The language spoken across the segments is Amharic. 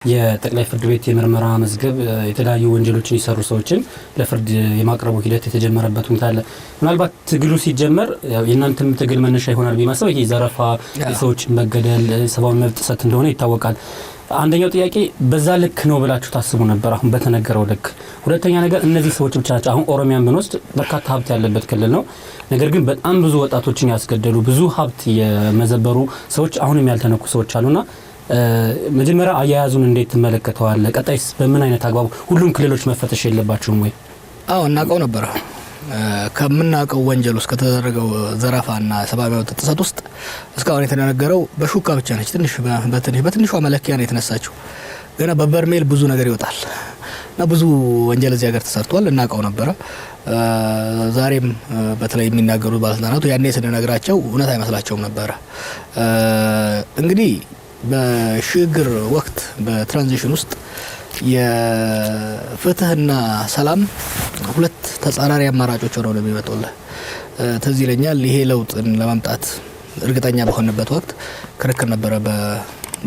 የጠቅላይ ፍርድ ቤት የምርመራ መዝገብ የተለያዩ ወንጀሎችን ይሰሩ ሰዎችን ለፍርድ የማቅረቡ ሂደት የተጀመረበት ሁኔታ አለ። ምናልባት ትግሉ ሲጀመር የእናንተም ትግል መነሻ ይሆናል ቢማሰው ይሄ ዘረፋ፣ የሰዎች መገደል፣ ሰብአዊ መብት ጥሰት እንደሆነ ይታወቃል። አንደኛው ጥያቄ በዛ ልክ ነው ብላችሁ ታስቡ ነበር አሁን በተነገረው ልክ? ሁለተኛ ነገር እነዚህ ሰዎች ብቻ ናቸው። አሁን ኦሮሚያን ብንወስድ በርካታ ሀብት ያለበት ክልል ነው። ነገር ግን በጣም ብዙ ወጣቶችን ያስገደሉ ብዙ ሀብት የመዘበሩ ሰዎች አሁንም ያልተነኩ ሰዎች አሉና መጀመሪያ አያያዙን እንዴት ተመለከተዋል? ቀጣይስ በምን አይነት አግባብ ሁሉም ክልሎች መፈተሽ የለባቸውም ወይ? አዎ እናቀው ነበር። ከምናቀው ወንጀል ውስጥ ከተደረገው ዘረፋና ሰብአዊ መብት ጥሰት ውስጥ እስካሁን የተነገረው በሹካ ብቻ ነች። በትንሿ መለኪያ ነው የተነሳችው። ገና በበርሜል ብዙ ነገር ይወጣል እና ብዙ ወንጀል እዚህ ሀገር ተሰርቷል። እናቀው ነበር። ዛሬም በተለይ የሚናገሩ ባለስልጣናቱ ያኔ ስንነግራቸው እውነት አይመስላቸውም ነበር። እንግዲህ በሽግግር ወቅት በትራንዚሽን ውስጥ የፍትህና ሰላም ሁለት ተጻራሪ አማራጮች ሆነው ነው የሚመጡልህ። ተዚህ ይለኛል ይሄ ለውጥን ለማምጣት እርግጠኛ በሆነበት ወቅት ክርክር ነበረ።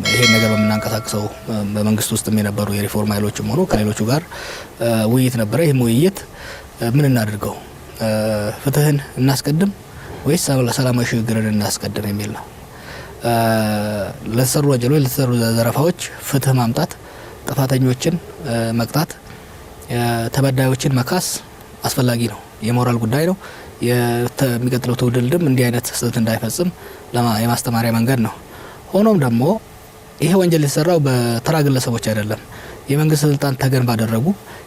ይሄ ነገር በመናንቀሳቀሰው በመንግስት ውስጥም የነበሩ የሪፎርም ኃይሎችም ሆኖ ከሌሎቹ ጋር ውይይት ነበረ። ይሄም ውይይት ምን እናድርገው፣ ፍትህን እናስቀድም ወይስ ሰላማዊ ሽግግርን እናስቀድም የሚል ነው። ለተሰሩ ወንጀሎች ለተሰሩ ዘረፋዎች ፍትህ ማምጣት፣ ጥፋተኞችን መቅጣት፣ ተበዳዮችን መካስ አስፈላጊ ነው። የሞራል ጉዳይ ነው። የሚቀጥለው ትውልድም እንዲህ አይነት ስህተት እንዳይፈጽም የማስተማሪያ መንገድ ነው። ሆኖም ደግሞ ይሄ ወንጀል የተሰራው በተራ ግለሰቦች አይደለም። የመንግስት ስልጣን ተገን ባደረጉ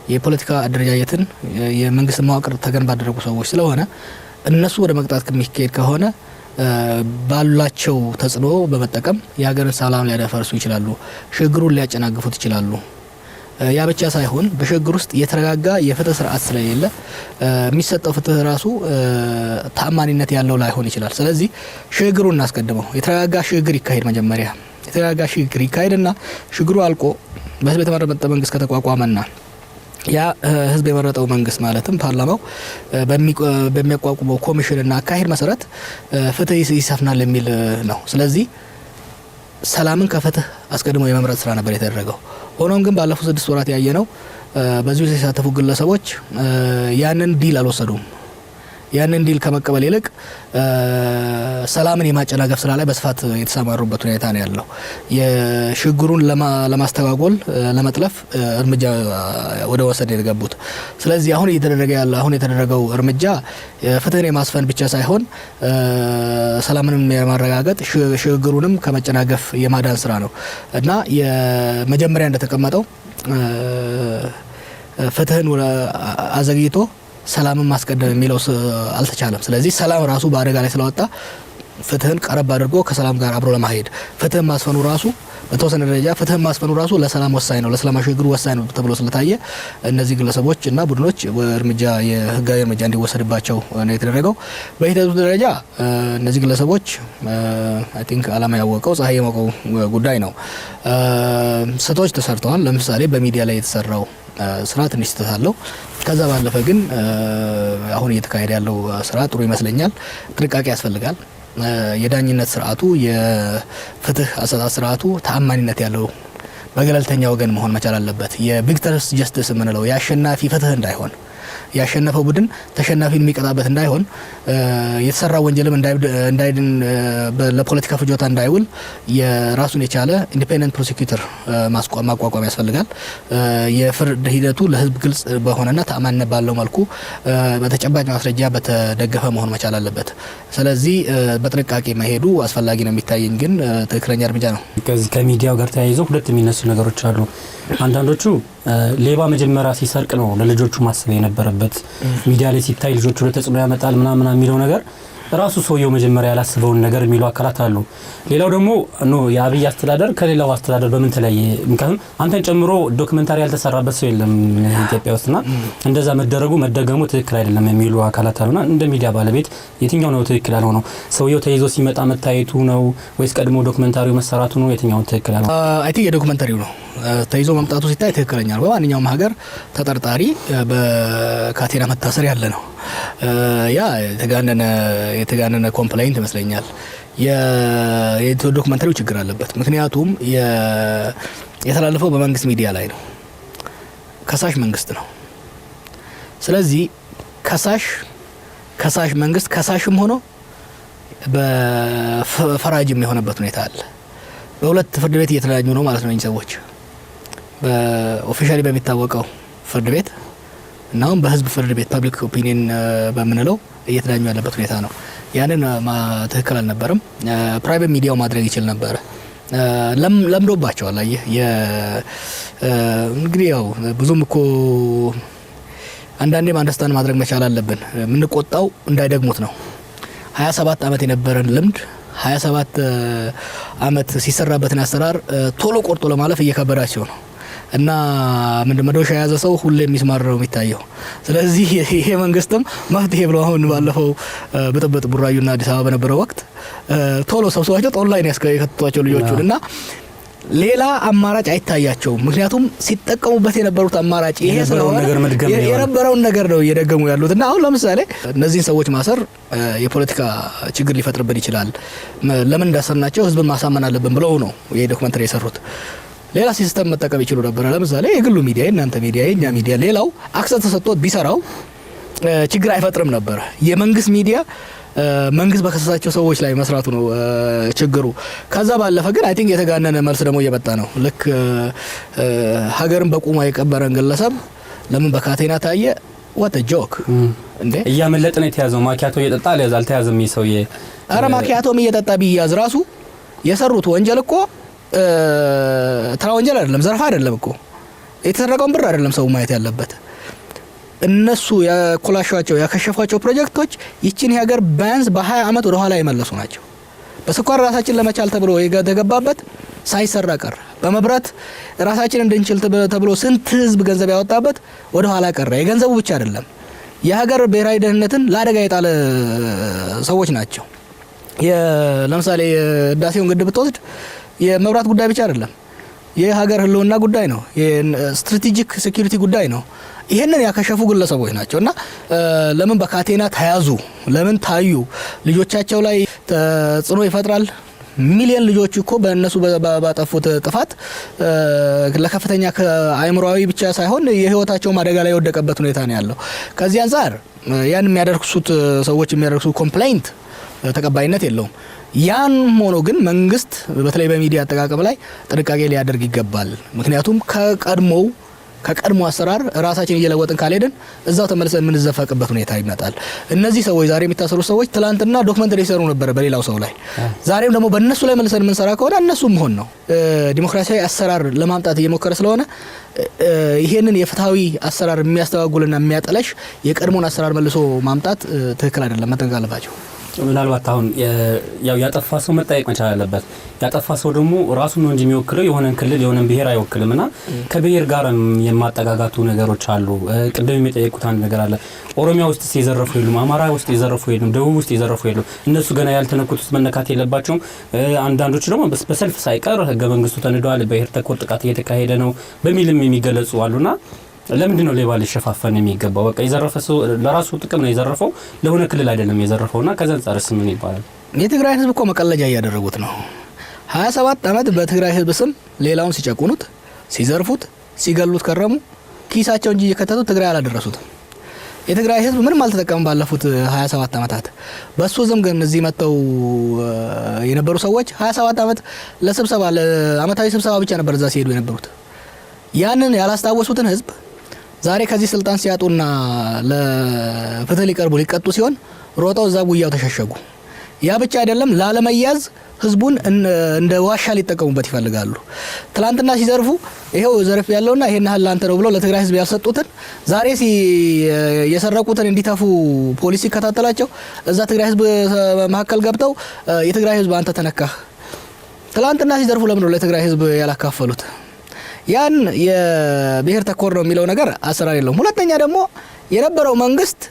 የፖለቲካ አደረጃጀትን የመንግስት መዋቅር ተገን ባደረጉ ሰዎች ስለሆነ እነሱ ወደ መቅጣት ከሚካሄድ ከሆነ ባላቸው ተጽዕኖ በመጠቀም የሀገርን ሰላም ሊያደፈርሱ ይችላሉ። ሽግሩን ሊያጨናግፉት ይችላሉ። ያ ብቻ ሳይሆን በሽግር ውስጥ የተረጋጋ የፍትህ ስርዓት ስለሌለ የሚሰጠው ፍትህ ራሱ ተአማኒነት ያለው ላይሆን ይችላል። ስለዚህ ሽግሩን እናስቀድመው። የተረጋጋ ሽግር ይካሄድ። መጀመሪያ የተረጋጋ ሽግር ይካሄድና ሽግሩ አልቆ በህዝብ የተመረጠ መንግስት ከተቋቋመና ያ ህዝብ የመረጠው መንግስት ማለትም ፓርላማው በሚያቋቁመው ኮሚሽንና አካሄድ መሰረት ፍትህ ይሰፍናል የሚል ነው። ስለዚህ ሰላምን ከፍትህ አስቀድሞ የመምረጥ ስራ ነበር የተደረገው። ሆኖም ግን ባለፉት 6 ወራት ያየነው በዚሁ የተሳተፉ ግለሰቦች ያንን ዲል አልወሰዱም። ያንን ዲል ከመቀበል ይልቅ ሰላምን የማጨናገፍ ስራ ላይ በስፋት የተሰማሩበት ሁኔታ ነው ያለው። የሽግሩን ለማስተጓጎል ለመጥለፍ እርምጃ ወደ ወሰድ የገቡት። ስለዚህ አሁን የተደረገው እርምጃ ፍትህን የማስፈን ብቻ ሳይሆን ሰላምንም የማረጋገጥ ሽግሩንም ከመጨናገፍ የማዳን ስራ ነው እና የመጀመሪያ እንደተቀመጠው ፍትህን አዘግይቶ ሰላምን ማስቀደም የሚለው አልተቻለም። ስለዚህ ሰላም ራሱ በአደጋ ላይ ስለወጣ ፍትህን ቀረብ አድርጎ ከሰላም ጋር አብሮ ለማሄድ ፍትህን ማስፈኑ ራሱ በተወሰነ ደረጃ ፍትህን ማስፈኑ ራሱ ለሰላም ወሳኝ ነው፣ ለሰላም ሽግግሩ ወሳኝ ነው ተብሎ ስለታየ እነዚህ ግለሰቦች እና ቡድኖች የህጋዊ እርምጃ እንዲወሰድባቸው ነው የተደረገው። በሂደቱ ደረጃ እነዚህ ግለሰቦች አይ ቲንክ ዓላማ ያወቀው ፀሐይ የሞቀው ጉዳይ ነው። ስህተቶች ተሰርተዋል። ለምሳሌ በሚዲያ ላይ የተሰራው ስራ ትንሽ ስህተት አለው። ከዛ ባለፈ ግን አሁን እየተካሄደ ያለው ስራ ጥሩ ይመስለኛል። ጥንቃቄ ያስፈልጋል። የዳኝነት ስርዓቱ የፍትህ አሰጣጥ ስርዓቱ ተአማኒነት ያለው በገለልተኛ ወገን መሆን መቻል አለበት። የቪክተርስ ጀስቲስ የምንለው የአሸናፊ ፍትህ እንዳይሆን፣ ያሸነፈው ቡድን ተሸናፊን የሚቀጣበት እንዳይሆን፣ የተሰራ ወንጀልም እንዳይድን ለፖለቲካ ፍጆታ እንዳይውል የራሱን የቻለ ኢንዲፔንደንት ፕሮሲኪዩተር ማቋቋም ያስፈልጋል። የፍርድ ሂደቱ ለህዝብ ግልጽ በሆነና ተአማኒነት ባለው መልኩ በተጨባጭ ማስረጃ በተደገፈ መሆን መቻል አለበት። ስለዚህ በጥንቃቄ መሄዱ አስፈላጊ ነው የሚታየኝ፣ ግን ትክክለኛ እርምጃ ነው። ከሚዲያው ጋር ተያይዞ ሁለት የሚነሱ ነገሮች አሉ። አንዳንዶቹ ሌባ መጀመሪያ ሲሰርቅ ነው ለልጆቹ ማሰብ የነበረበት፣ ሚዲያ ላይ ሲታይ ልጆቹ ለተጽዕኖ ያመጣል ምናምን የሚለው ነገር ራሱ ሰውየው መጀመሪያ ያላስበውን ነገር የሚሉ አካላት አሉ። ሌላው ደግሞ የአብይ አስተዳደር ከሌላው አስተዳደር በምን ተለየ? ምክንያቱም አንተን ጨምሮ ዶክመንታሪ ያልተሰራበት ሰው የለም ኢትዮጵያ ውስጥና እንደዛ መደገሙ ትክክል አይደለም የሚሉ አካላት አሉና እንደ ሚዲያ ባለቤት የትኛው ነው ትክክል ያልሆነው? ሰውየው ተይዞ ሲመጣ መታየቱ ነው ወይስ ቀድሞ ዶክመንታሪው መሰራቱ ነው? የትኛው ትክክል ያልሆነው? አይ ቲንክ የዶክመንታሪው ነው። ተይዞ መምጣቱ ሲታይ ትክክለኛ ነው። በማንኛውም ሀገር ተጠርጣሪ በካቴና መታሰር ያለ ነው። ያ የተጋነነ ኮምፕሌንት ይመስለኛል። የዶክመንታሪው ችግር አለበት። ምክንያቱም የተላለፈው በመንግስት ሚዲያ ላይ ነው። ከሳሽ መንግስት ነው። ስለዚህ ከሳሽ መንግስት ከሳሽም ሆኖ በፈራጅም የሆነበት ሁኔታ አለ። በሁለት ፍርድ ቤት እየተለያዩ ነው ማለት ነው እኚህ ሰዎች በኦፊሻሊ በሚታወቀው ፍርድ ቤት እና አሁን በህዝብ ፍርድ ቤት ፐብሊክ ኦፒኒየን በምንለው እየተለያዩ ያለበት ሁኔታ ነው። ያንን ትክክል አልነበረም። ፕራይቬት ሚዲያው ማድረግ ይችል ነበር። ለምዶባቸዋል። አየህ እንግዲህ ያው ብዙም እኮ አንዳንዴም አንደርስታንድ ማድረግ መቻል አለብን። የምንቆጣው እንዳይደግሙት ነው። 27 ዓመት የነበረን ልምድ 27 ዓመት ሲሰራበትን አሰራር ቶሎ ቆርጦ ለማለፍ እየከበዳቸው ነው እና መዶሻ የያዘ ሰው ሁሌ የሚስማረው የሚታየው። ስለዚህ ይሄ መንግስትም መፍትሄ ብሎ አሁን ባለፈው በጥብጥ ቡራዩና አዲስ አበባ በነበረው ወቅት ቶሎ ሰብስባቸው ጦር ላይ ነው ያስከተቷቸው ልጆቹን እና ሌላ አማራጭ አይታያቸውም። ምክንያቱም ሲጠቀሙበት የነበሩት አማራጭ ይሄ ስለሆነ የነበረውን ነገር ነው እየደገሙ ያሉት እና አሁን ለምሳሌ እነዚህን ሰዎች ማሰር የፖለቲካ ችግር ሊፈጥርብን ይችላል፣ ለምን እንዳሰርናቸው ህዝብን ማሳመን አለብን ብለው ነው ይሄ ዶክመንተሪ የሰሩት። ሌላ ሲስተም መጠቀም ይችሉ ነበር። ለምሳሌ የግሉ ሚዲያ፣ የእናንተ ሚዲያ፣ የኛ ሚዲያ ሌላው አክሰስ ተሰጥቶት ቢሰራው ችግር አይፈጥርም ነበር። የመንግስት ሚዲያ መንግስት በከሰሳቸው ሰዎች ላይ መስራቱ ነው ችግሩ። ከዛ ባለፈ ግን አይ ቲንክ የተጋነነ መልስ ደግሞ እየመጣ ነው። ልክ ሀገርን በቁማ የቀበረን ግለሰብ ለምን በካቴና ታየ? what a joke እንዴ! እያመለጠ ነው የተያዘው። ማኪያቶ እየጠጣ አልተያዘም ይህ ሰውዬ። አረ ማኪያቶም እየጠጣ ቢያዝ ራሱ የሰሩት ወንጀል እኮ ተራ ወንጀል አይደለም፣ ዘርፋ አይደለም እኮ የተሰረቀውን ብር አይደለም ሰው ማየት ያለበት። እነሱ ያኮላሿቸው ያከሸፏቸው ፕሮጀክቶች ይችን ሀገር ቢያንስ በ20 አመት ወደ ኋላ የመለሱ ናቸው። በስኳር ራሳችን ለመቻል ተብሎ የተገባበት ሳይሰራ ቀረ። በመብራት ራሳችን እንድንችል ተብሎ ስንት ህዝብ ገንዘብ ያወጣበት ወደ ኋላ ቀረ። የገንዘቡ ብቻ አይደለም የሀገር ብሔራዊ ደህንነትን ለአደጋ የጣለ ሰዎች ናቸው። ለምሳሌ የህዳሴውን ግድብ ብትወስድ የመብራት ጉዳይ ብቻ አይደለም፣ የሀገር ህልውና ጉዳይ ነው፣ የስትራቴጂክ ሴኩሪቲ ጉዳይ ነው። ይሄንን ያከሸፉ ግለሰቦች ናቸው እና ለምን በካቴና ተያዙ? ለምን ታዩ? ልጆቻቸው ላይ ተጽዕኖ ይፈጥራል። ሚሊዮን ልጆች እኮ በእነሱ ባጠፉት ጥፋት ለከፍተኛ አእምሮአዊ ብቻ ሳይሆን የህይወታቸው አደጋ ላይ የወደቀበት ሁኔታ ነው ያለው። ከዚህ አንፃር ያን የሚያደርሱት ሰዎች የሚያደርሱት ኮምፕሌንት ተቀባይነት የለውም። ያን ሆኖ ግን መንግስት በተለይ በሚዲያ አጠቃቀም ላይ ጥንቃቄ ሊያደርግ ይገባል። ምክንያቱም ከቀድሞ አሰራር ራሳችን እየለወጥን ካልሄድን እዛው ተመልሰን የምንዘፈቅበት ሁኔታ ይመጣል። እነዚህ ሰዎች ዛሬ የሚታሰሩ ሰዎች ትላንትና ዶክመንተሪ ይሰሩ ነበር በሌላው ሰው ላይ፣ ዛሬም ደግሞ በእነሱ ላይ መልሰን የምንሰራ ከሆነ እነሱ መሆን ነው። ዲሞክራሲያዊ አሰራር ለማምጣት እየሞከረ ስለሆነ ይሄንን የፍትሃዊ አሰራር የሚያስተዋጉልና የሚያጠለሽ የቀድሞን አሰራር መልሶ ማምጣት ትክክል አይደለም፣ መጠንቀቅ አለባቸው። ምናልባት አሁን ያው ያጠፋ ሰው መጠየቅ መቻል አለበት። ያጠፋ ሰው ደግሞ ራሱን ነው እንጂ የሚወክለው የሆነን ክልል የሆነን ብሔር አይወክልምና ከብሔር ጋር የማጠጋጋቱ ነገሮች አሉ። ቅድም የሚጠየቁት አንድ ነገር አለ። ኦሮሚያ ውስጥ የዘረፉ የሉም፣ አማራ ውስጥ የዘረፉ የሉም፣ ደቡብ ውስጥ የዘረፉ የሉም። እነሱ ገና ያልተነኩት ውስጥ መነካት የለባቸውም። አንዳንዶች ደግሞ በሰልፍ ሳይቀር ህገ መንግስቱ ተንዷል፣ ብሔር ተኮር ጥቃት እየተካሄደ ነው በሚልም የሚገለጹ አሉና ለምንድን ነው ሌባ ሊሸፋፈን የሚገባው? በቃ የዘረፈ ሰው ለራሱ ጥቅም ነው የዘረፈው፣ ለሆነ ክልል አይደለም የዘረፈውና ከዛ አንፃርስ ምን ይባላል? የትግራይ ህዝብ እኮ መቀለጃ እያደረጉት ነው። 27 አመት በትግራይ ህዝብ ስም ሌላውን ሲጨቁኑት፣ ሲዘርፉት፣ ሲገሉት ከረሙ። ኪሳቸው እንጂ እየከተቱ ትግራይ አላደረሱትም። የትግራይ ህዝብ ምንም አልተጠቀመም ባለፉት 27 አመታት። በሱ ዝም ግን እዚህ መተው የነበሩ ሰዎች 27 አመት ለስብሰባ ለአመታዊ ስብሰባ ብቻ ነበር እዛ ሲሄዱ የነበሩት። ያንን ያላስታወሱትን ህዝብ ዛሬ ከዚህ ስልጣን ሲያጡና ለፍትህ ሊቀርቡ ሊቀጡ ሲሆን ሮጠው እዛ ጉያው ተሸሸጉ። ያ ብቻ አይደለም፣ ላለመያዝ ህዝቡን እንደ ዋሻ ሊጠቀሙበት ይፈልጋሉ። ትላንትና ሲዘርፉ ይሄው ዘርፍ ያለውና ይሄን ያህል ላንተ ነው ብለው ለትግራይ ህዝብ ያልሰጡትን ዛሬ የሰረቁትን እንዲተፉ ፖሊስ ሲከታተላቸው እዛ ትግራይ ህዝብ መካከል ገብተው የትግራይ ህዝብ አንተ ተነካህ። ትላንትና ሲዘርፉ ለምን ነው ለትግራይ ህዝብ ያላካፈሉት? ያን የብሔር ተኮር ነው የሚለው ነገር አሰራር የለውም። ሁለተኛ ደግሞ የነበረው መንግስት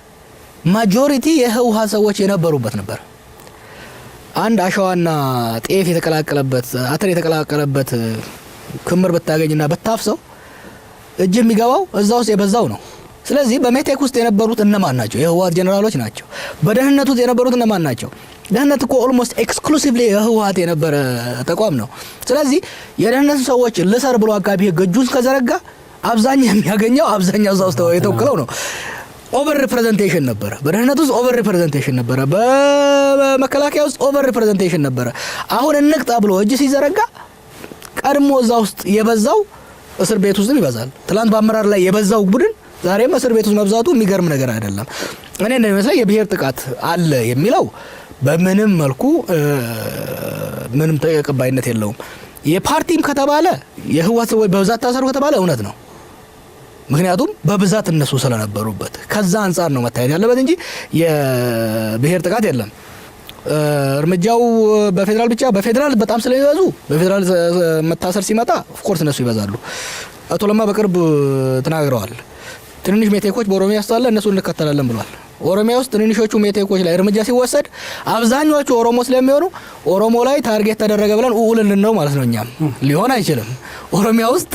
ማጆሪቲ የህወሓት ሰዎች የነበሩበት ነበር። አንድ አሸዋና ጤፍ የተቀላቀለበት አተር የተቀላቀለበት ክምር ብታገኝና በታፍሰው እጅ የሚገባው እዛ ውስጥ የበዛው ነው። ስለዚህ በሜቴክ ውስጥ የነበሩት እነማን ናቸው? የህወሓት ጀነራሎች ናቸው። በደህንነት ውስጥ የነበሩት እነማን ናቸው? ደህንነት እኮ ኦልሞስት ኤክስክሉሲቭሊ የህወሓት የነበረ ተቋም ነው። ስለዚህ የደህንነት ሰዎች ልሰር ብሎ አቃቤ ሕግ እጁን ከዘረጋ አብዛኛው የሚያገኘው አብዛኛው እዛ ውስጥ የተወከለው ነው። ኦቨር ሪፕሬዘንቴሽን ነበረ፣ በደህንነት ውስጥ ኦቨር ሪፕሬዘንቴሽን ነበረ፣ በመከላከያ ውስጥ ኦቨር ሪፕሬዘንቴሽን ነበረ። አሁን እንቅጣ ብሎ እጅ ሲዘረጋ ቀድሞ እዛ ውስጥ የበዛው እስር ቤት ውስጥም ይበዛል። ትላንት በአመራር ላይ የበዛው ቡድን ዛሬም እስር ቤት ውስጥ መብዛቱ የሚገርም ነገር አይደለም። እኔ እንደሚመስለኝ የብሔር ጥቃት አለ የሚለው በምንም መልኩ ምንም ተቀባይነት የለውም። የፓርቲም ከተባለ የህወሓት ሰዎች በብዛት ታሰሩ ከተባለ እውነት ነው። ምክንያቱም በብዛት እነሱ ስለነበሩበት ከዛ አንጻር ነው መታየት ያለበት እንጂ የብሔር ጥቃት የለም። እርምጃው በፌደራል ብቻ በፌደራል በጣም ስለሚበዙ በፌደራል መታሰር ሲመጣ ኦፍኮርስ እነሱ ይበዛሉ። አቶ ለማ በቅርብ ተናግረዋል። ትንንሽ ሜቴኮች በኦሮሚያ ውስጥ አለ እነሱ እንከተላለን ብሏል። ኦሮሚያ ውስጥ ትንንሾቹ ሜቴኮች ላይ እርምጃ ሲወሰድ አብዛኞቹ ኦሮሞ ስለሚሆኑ ኦሮሞ ላይ ታርጌት ተደረገ ብለን ኡኡልን ነው ማለት ነው። እኛም ሊሆን አይችልም። ኦሮሚያ ውስጥ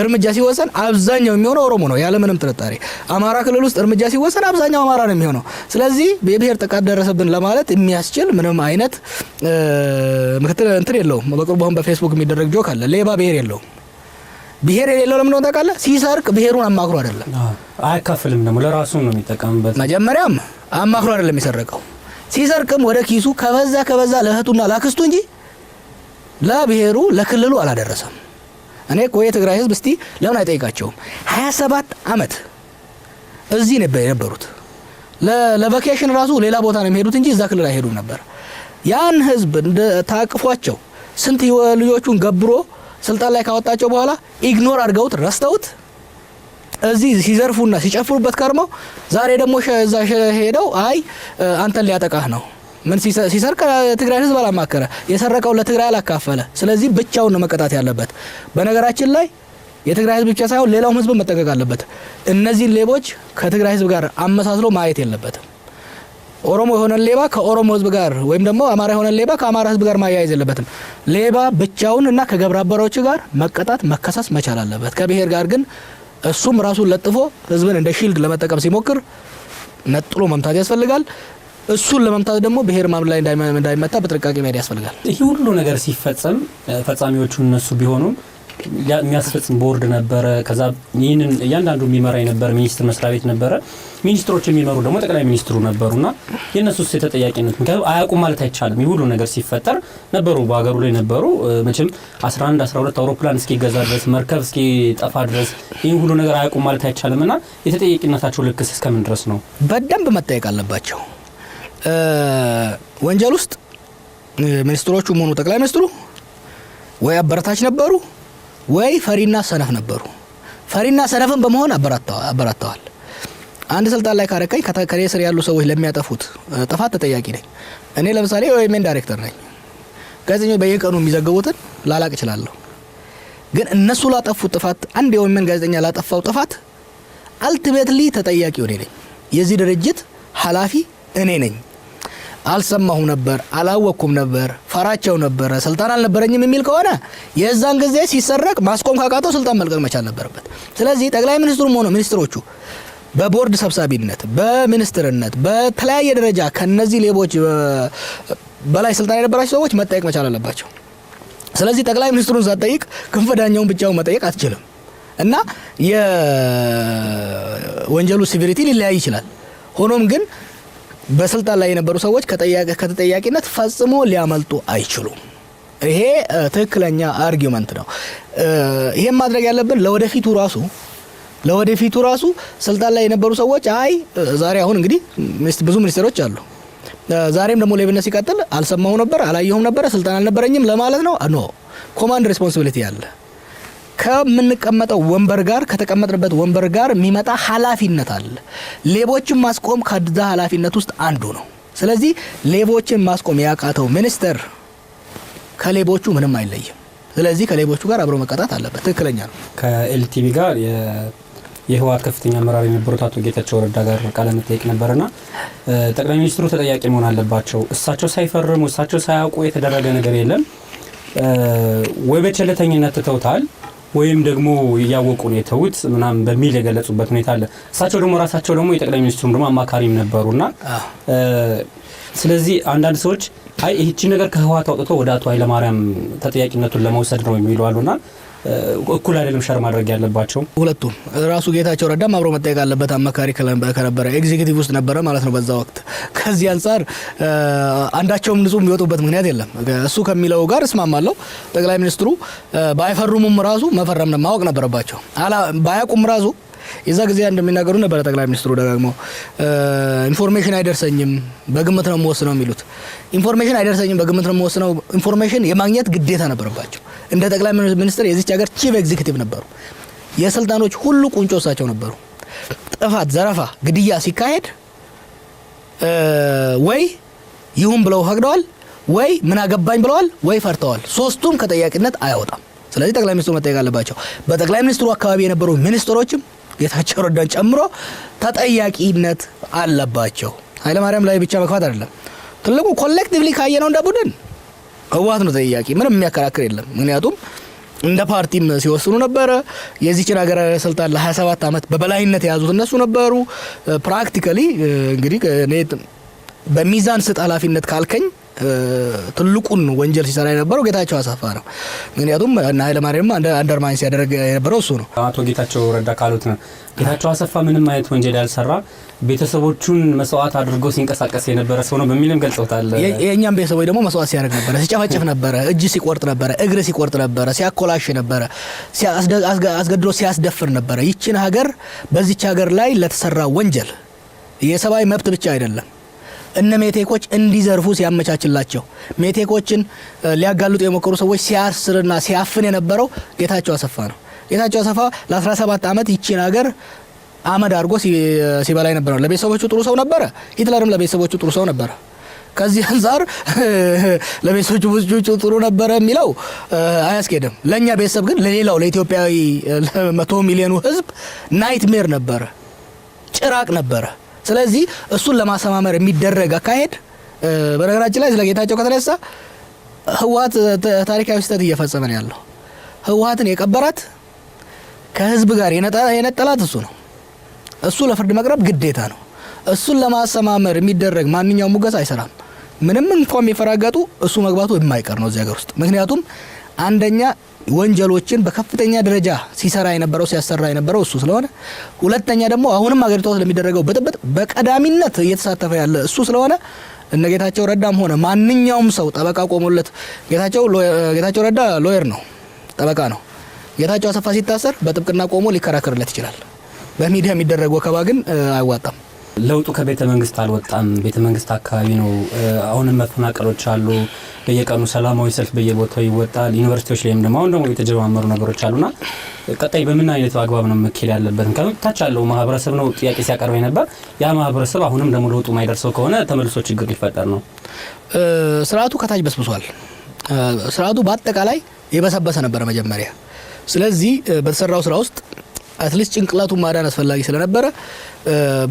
እርምጃ ሲወሰን አብዛኛው የሚሆነው ኦሮሞ ነው ያለ ምንም ጥርጣሬ። አማራ ክልል ውስጥ እርምጃ ሲወሰን አብዛኛው አማራ ነው የሚሆነው። ስለዚህ የብሔር ጥቃት ደረሰብን ለማለት የሚያስችል ምንም አይነት ምክትል እንትን የለውም። በቅርቡ አሁን በፌስቡክ የሚደረግ ጆክ አለ። ሌባ ብሔር የለውም። ብሔር የሌለው ለምን ነው ታውቃለህ? ሲሰርቅ ብሔሩን አማክሮ አይደለም፣ አይካፈልም፣ ደግሞ ለራሱ ነው የሚጠቀምበት። መጀመሪያም አማክሮ አይደለም የሰረቀው። ሲሰርቅም ወደ ኪሱ ከበዛ ለእህቱና ላክስቱ እንጂ ለብሔሩ ለክልሉ አላደረሰም። እኔ እኮ የትግራይ ህዝብ እስቲ ለምን አይጠይቃቸውም? 27 ዓመት እዚህ ነበር የነበሩት። ለቫኬሽን ራሱ ሌላ ቦታ ነው የሚሄዱት እንጂ እዛ ክልል አይሄዱም ነበር። ያን ህዝብ እንደ ታቅፏቸው ስንት ልጆቹን ገብሮ ስልጣን ላይ ካወጣቸው በኋላ ኢግኖር አድርገውት ረስተውት እዚህ ሲዘርፉና ሲጨፍሩበት ከርመው ዛሬ ደግሞ እዛ ሄደው አይ አንተን ሊያጠቃህ ነው። ምን ሲሰርቅ ትግራይ ህዝብ አላማከረ፣ የሰረቀው ለትግራይ አላካፈለ። ስለዚህ ብቻውን ነው መቀጣት ያለበት። በነገራችን ላይ የትግራይ ህዝብ ብቻ ሳይሆን ሌላውም ህዝብ መጠንቀቅ አለበት። እነዚህ ሌቦች ከትግራይ ህዝብ ጋር አመሳስሎ ማየት የለበትም። ኦሮሞ የሆነ ሌባ ከኦሮሞ ህዝብ ጋር ወይም ደግሞ አማራ የሆነ ሌባ ከአማራ ህዝብ ጋር ማያያዝ የለበትም። ሌባ ብቻውን እና ከግብረ አበሮቹ ጋር መቀጣት መከሰስ መቻል አለበት። ከብሔር ጋር ግን እሱም ራሱን ለጥፎ ህዝብን እንደ ሺልድ ለመጠቀም ሲሞክር ነጥሎ መምታት ያስፈልጋል። እሱን ለመምታት ደግሞ ብሔር ማም ላይ እንዳይመታ በጥንቃቄ መሄድ ያስፈልጋል። ይህ ሁሉ ነገር ሲፈጸም ፈጻሚዎቹ እነሱ ቢሆኑም የሚያስፈጽም ቦርድ ነበረ። ከዛ ይህንን እያንዳንዱ የሚመራ የነበረ ሚኒስትር መስሪያ ቤት ነበረ። ሚኒስትሮች የሚመሩ ደግሞ ጠቅላይ ሚኒስትሩ ነበሩና የእነሱስ የተጠያቂነት ምክንያቱም አያውቁም ማለት አይቻልም። ይህ ሁሉ ነገር ሲፈጠር ነበሩ፣ በሀገሩ ላይ ነበሩ። መቼም 11 12 አውሮፕላን እስኪገዛ ድረስ መርከብ እስኪጠፋ ድረስ ይህ ሁሉ ነገር አያውቁም ማለት አይቻልምና የተጠያቂነታቸው ልክስ እስከምን ድረስ ነው? በደንብ መጠየቅ አለባቸው። ወንጀል ውስጥ ሚኒስትሮቹም ሆኑ ጠቅላይ ሚኒስትሩ ወይ አበረታች ነበሩ ወይ ፈሪና ሰነፍ ነበሩ። ፈሪና ሰነፍን በመሆን አበራተዋል። አንድ ስልጣን ላይ ካረከኝ ከኔ ስር ያሉ ሰዎች ለሚያጠፉት ጥፋት ተጠያቂ ነኝ። እኔ ለምሳሌ የኦኤምኤን ዳይሬክተር ነኝ። ጋዜጠኞች በየቀኑ የሚዘግቡትን ላላቅ እችላለሁ። ግን እነሱ ላጠፉት ጥፋት አንድ የኦኤምኤን ጋዜጠኛ ላጠፋው ጥፋት አልቲሜትሊ ተጠያቂው እኔ ነኝ። የዚህ ድርጅት ኃላፊ እኔ ነኝ። አልሰማሁ ነበር፣ አላወቅኩም ነበር፣ ፈራቸው ነበር፣ ስልጣን አልነበረኝም የሚል ከሆነ የዛን ጊዜ ሲሰረቅ ማስቆም ካቃተው ስልጣን መልቀቅ መቻል ነበረበት። ስለዚህ ጠቅላይ ሚኒስትሩም ሆነ ሚኒስትሮቹ በቦርድ ሰብሳቢነት፣ በሚኒስትርነት፣ በተለያየ ደረጃ ከነዚህ ሌቦች በላይ ስልጣን የነበራቸው ሰዎች መጠየቅ መቻል አለባቸው። ስለዚህ ጠቅላይ ሚኒስትሩን ሳትጠይቅ ክንፈ ዳኛውን ብቻውን መጠየቅ አትችልም እና የወንጀሉ ሲቪሪቲ ሊለያይ ይችላል። ሆኖም ግን በስልጣን ላይ የነበሩ ሰዎች ከተጠያቂነት ፈጽሞ ሊያመልጡ አይችሉም። ይሄ ትክክለኛ አርጊውመንት ነው። ይሄን ማድረግ ያለብን ለወደፊቱ ራሱ ስልጣን ላይ የነበሩ ሰዎች አይ ዛሬ አሁን እንግዲህ ብዙ ሚኒስትሮች አሉ። ዛሬም ደግሞ ሌብነት ሲቀጥል አልሰማሁ ነበር፣ አላየሁም ነበር፣ ስልጣን አልነበረኝም ለማለት ነው። ኖ ኮማንድ ሬስፖንሲቢሊቲ አለ። ከምንቀመጠው ወንበር ጋር ከተቀመጥንበት ወንበር ጋር የሚመጣ ኃላፊነት አለ። ሌቦችን ማስቆም ከዛ ኃላፊነት ውስጥ አንዱ ነው። ስለዚህ ሌቦችን ማስቆም ያቃተው ሚኒስተር ከሌቦቹ ምንም አይለይም። ስለዚህ ከሌቦቹ ጋር አብሮ መቀጣት አለበት። ትክክለኛ ነው። ከኤልቲቪ ጋር የህወሓት ከፍተኛ አመራር የነበሩት አቶ ጌታቸው ረዳ ጋር ቃለ መጠይቅ ነበርና ጠቅላይ ሚኒስትሩ ተጠያቂ መሆን አለባቸው። እሳቸው ሳይፈርሙ እሳቸው ሳያውቁ የተደረገ ነገር የለም ወይ በቸልተኝነት ተውታል ወይም ደግሞ ያወቁ ነው የተውት ምናምን በሚል የገለጹበት ሁኔታ አለ። እሳቸው ደግሞ ራሳቸው ደግሞ የጠቅላይ ሚኒስትሩም ደግሞ አማካሪም ነበሩና ስለዚህ አንዳንድ ሰዎች አይ ይህቺ ነገር ከህወሓት አውጥቶ ወደ አቶ ኃይለማርያም ተጠያቂነቱን ለመውሰድ ነው የሚሉ አሉና እኩል አይደለም ሸር ማድረግ ያለባቸው ሁለቱም። ራሱ ጌታቸው ረዳም አብሮ መጠየቅ አለበት። አማካሪ ከነበረ ኤግዚኪቲቭ ውስጥ ነበረ ማለት ነው በዛ ወቅት። ከዚህ አንፃር አንዳቸውም ንጹህ የሚወጡበት ምክንያት የለም። እሱ ከሚለው ጋር እስማማለሁ። ጠቅላይ ሚኒስትሩ ባይፈርሙም ራሱ መፈረም ማወቅ ነበረባቸው። ባያውቁም ራሱ የዛ ጊዜ እንደሚናገሩ ነበር ጠቅላይ ሚኒስትሩ ደጋግመው ኢንፎርሜሽን አይደርሰኝም በግምት ነው የምወስነው የሚሉት። ኢንፎርሜሽን አይደርሰኝም በግምት ነው የምወስነው ኢንፎርሜሽን የማግኘት ግዴታ ነበረባቸው። እንደ ጠቅላይ ሚኒስትር የዚች ሀገር ቺፍ ኤግዚኪቲቭ ነበሩ። የስልጣኖች ሁሉ ቁንጮ እሳቸው ነበሩ። ጥፋት፣ ዘረፋ፣ ግድያ ሲካሄድ ወይ ይሁን ብለው ፈቅደዋል፣ ወይ ምን አገባኝ ብለዋል፣ ወይ ፈርተዋል። ሶስቱም ከጠያቂነት አያወጣም። ስለዚህ ጠቅላይ ሚኒስትሩ መጠየቅ አለባቸው። በጠቅላይ ሚኒስትሩ አካባቢ የነበሩ ሚኒስትሮችም ጌታቸው ረዳን ጨምሮ ተጠያቂነት አለባቸው። ኃይለማርያም ላይ ብቻ መግፋት አይደለም። ትልቁ ኮሌክቲቭሊ ካየነው እንደ ቡድን ህወሓት ነው ተጠያቂ። ምንም የሚያከራክር የለም። ምክንያቱም እንደ ፓርቲም ሲወስኑ ነበረ። የዚህችን ሀገር ስልጣን ለ27 ዓመት በበላይነት የያዙት እነሱ ነበሩ። ፕራክቲካሊ እንግዲህ እኔ በሚዛን ስጥ ኃላፊነት ካልከኝ ትልቁን ወንጀል ሲሰራ የነበረው ጌታቸው አሰፋ ነው። ምክንያቱም እና ኃይለማርያም አንደርማይን ሲያደርግ የነበረው እሱ ነው። አቶ ጌታቸው ረዳ ካሉት ነው ጌታቸው አሰፋ ምንም አይነት ወንጀል ያልሰራ ቤተሰቦቹን መስዋዕት አድርጎ ሲንቀሳቀስ የነበረ ሰው ነው በሚልም ገልጸውታል። የኛም ቤተሰቦች ደግሞ መስዋዕት ሲያደርግ ነበረ፣ ሲጨፈጭፍ ነበረ፣ እጅ ሲቆርጥ ነበረ፣ እግር ሲቆርጥ ነበረ፣ ሲያኮላሽ ነበረ፣ አስገድሎ ሲያስደፍር ነበረ። ይችን ሀገር በዚች ሀገር ላይ ለተሰራ ወንጀል የሰብአዊ መብት ብቻ አይደለም እነ ሜቴኮች እንዲዘርፉ ሲያመቻችላቸው ሜቴኮችን ሊያጋልጡ የሞከሩ ሰዎች ሲያስርና ሲያፍን የነበረው ጌታቸው አሰፋ ነው። ጌታቸው አሰፋ ለ17 ዓመት ይቺን ሀገር አመድ አድርጎ ሲበላይ ነበር። ለቤተሰቦቹ ጥሩ ሰው ነበረ። ሂትለርም ለቤተሰቦቹ ጥሩ ሰው ነበረ። ከዚህ አንፃር ለቤተሰቦቹ ጥሩ ነበረ የሚለው አያስኬድም። ለእኛ ቤተሰብ ግን ለሌላው ለኢትዮጵያዊ 100 ሚሊዮኑ ህዝብ ናይትሜር ነበረ፣ ጭራቅ ነበረ። ስለዚህ እሱን ለማሰማመር የሚደረግ አካሄድ በነገራችን ላይ ስለ ጌታቸው ከተነሳ ህወሓት ታሪካዊ ስህተት እየፈጸመ ነው ያለው። ህወሓትን የቀበራት ከህዝብ ጋር የነጠላት እሱ ነው። እሱ ለፍርድ መቅረብ ግዴታ ነው። እሱን ለማሰማመር የሚደረግ ማንኛውም ሙገሳ አይሰራም። ምንም እንኳን የሚፈራገጡ እሱ መግባቱ የማይቀር ነው እዚህ ሀገር ውስጥ። ምክንያቱም አንደኛ ወንጀሎችን በከፍተኛ ደረጃ ሲሰራ የነበረው ሲያሰራ የነበረው እሱ ስለሆነ፣ ሁለተኛ ደግሞ አሁንም ሀገሪቷ ውስጥ ለሚደረገው ብጥብጥ በቀዳሚነት እየተሳተፈ ያለ እሱ ስለሆነ እነ ጌታቸው ረዳም ሆነ ማንኛውም ሰው ጠበቃ ቆሞለት ጌታቸው ረዳ ሎየር ነው፣ ጠበቃ ነው። ጌታቸው አሰፋ ሲታሰር በጥብቅና ቆሞ ሊከራከርለት ይችላል። በሚዲያ የሚደረግ ወከባ ግን አይዋጣም። ለውጡ ከቤተ መንግስት አልወጣም። ቤተ መንግስት አካባቢ ነው። አሁንም መፈናቀሎች አሉ። በየቀኑ ሰላማዊ ሰልፍ በየቦታው ይወጣል። ዩኒቨርሲቲዎች ላይም ደግሞ አሁን ደግሞ የተጀማመሩ ነገሮች አሉና ቀጣይ በምን አይነት አግባብ ነው መከል ያለበት? ታች ያለው ማህበረሰብ ነው ጥያቄ ሲያቀርብ ነበር። ያ ማህበረሰብ አሁንም ደግሞ ለውጡ ማይደርሰው ከሆነ ተመልሶ ችግር ሊፈጠር ነው። ስርዓቱ ከታች በስብሷል። ስርዓቱ በአጠቃላይ የበሰበሰ ነበር መጀመሪያ። ስለዚህ በተሰራው ስራ ውስጥ አትሊስት ጭንቅላቱን ማዳን አስፈላጊ ስለነበረ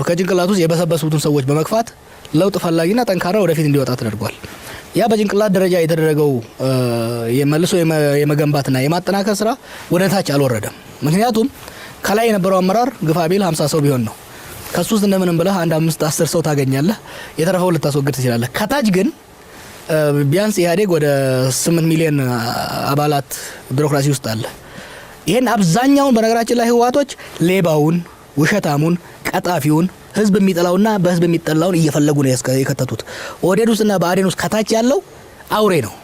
ከጭንቅላቱ ውስጥ የበሰበሱትን ሰዎች በመግፋት ለውጥ ፈላጊና ጠንካራ ወደፊት እንዲወጣ ተደርጓል። ያ በጭንቅላት ደረጃ የተደረገው የመልሶ የመገንባትና የማጠናከር ስራ ወደ ታች አልወረደም። ምክንያቱም ከላይ የነበረው አመራር ግፋቢል 50 ሰው ቢሆን ነው። ከሱ ውስጥ እንደምንም ብለህ 5-10 ሰው ታገኛለህ፣ የተረፈው ልታስወግድ ትችላለህ። ከታች ግን ቢያንስ ኢህአዴግ ወደ 8 ሚሊዮን አባላት ቢሮክራሲ ውስጥ አለ። ይሄን አብዛኛውን በነገራችን ላይ ህወሓቶች ሌባውን፣ ውሸታሙን፣ ቀጣፊውን ህዝብ የሚጠላውና በህዝብ የሚጠላውን እየፈለጉ ነው የከተቱት። ኦህዴድ ውስጥና በአዴን ውስጥ ከታች ያለው አውሬ ነው።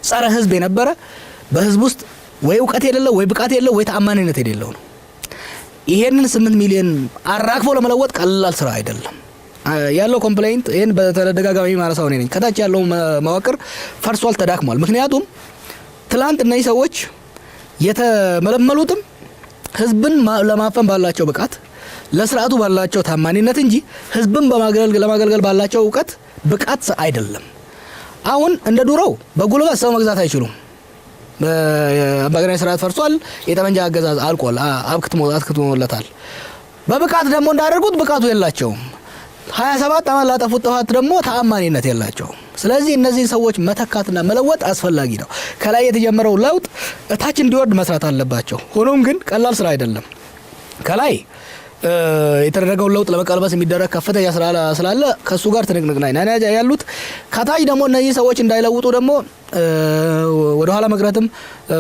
ጸረ ህዝብ የነበረ በህዝብ ውስጥ ወይ እውቀት የሌለው ወይ ብቃት የሌለው ወይ ተአማኒነት የሌለው ነው። ይሄንን 8 ሚሊዮን አራክፎ ለመለወጥ ቀላል ስራ አይደለም። ያለው ኮምፕሌንት ይሄን በተደጋጋሚ ማረሳው ነኝ። ከታች ያለው መዋቅር ፈርሷል፣ ተዳክሟል። ምክንያቱም ትላንት እነዚህ ሰዎች የተመለመሉትም ህዝብን ለማፈን ባላቸው ብቃት ለስርዓቱ ባላቸው ታማኒነት እንጂ ህዝብን ለማገልገል ባላቸው እውቀት ብቃት አይደለም። አሁን እንደ ዱሮው በጉልበት ሰው መግዛት አይችሉም። በአገራዊ ስርዓት ፈርሷል። የጠመንጃ አገዛዝ አልቋል፣ አክትሞለታል። በብቃት ደግሞ እንዳደርጉት ብቃቱ የላቸውም። 27 ዓመት ላጠፉት ጥፋት ደግሞ ተአማኒነት የላቸውም። ስለዚህ እነዚህን ሰዎች መተካትና መለወጥ አስፈላጊ ነው። ከላይ የተጀመረው ለውጥ እታች እንዲወርድ መስራት አለባቸው። ሆኖም ግን ቀላል ስራ አይደለም። ከላይ የተደረገው ለውጥ ለመቀልበስ የሚደረግ ከፍተኛ ስላለ ከሱ ጋር ትንቅንቅ ላይ ያሉት፣ ከታች ደግሞ እነዚህ ሰዎች እንዳይለውጡ ደግሞ ወደ ኋላ መቅረትም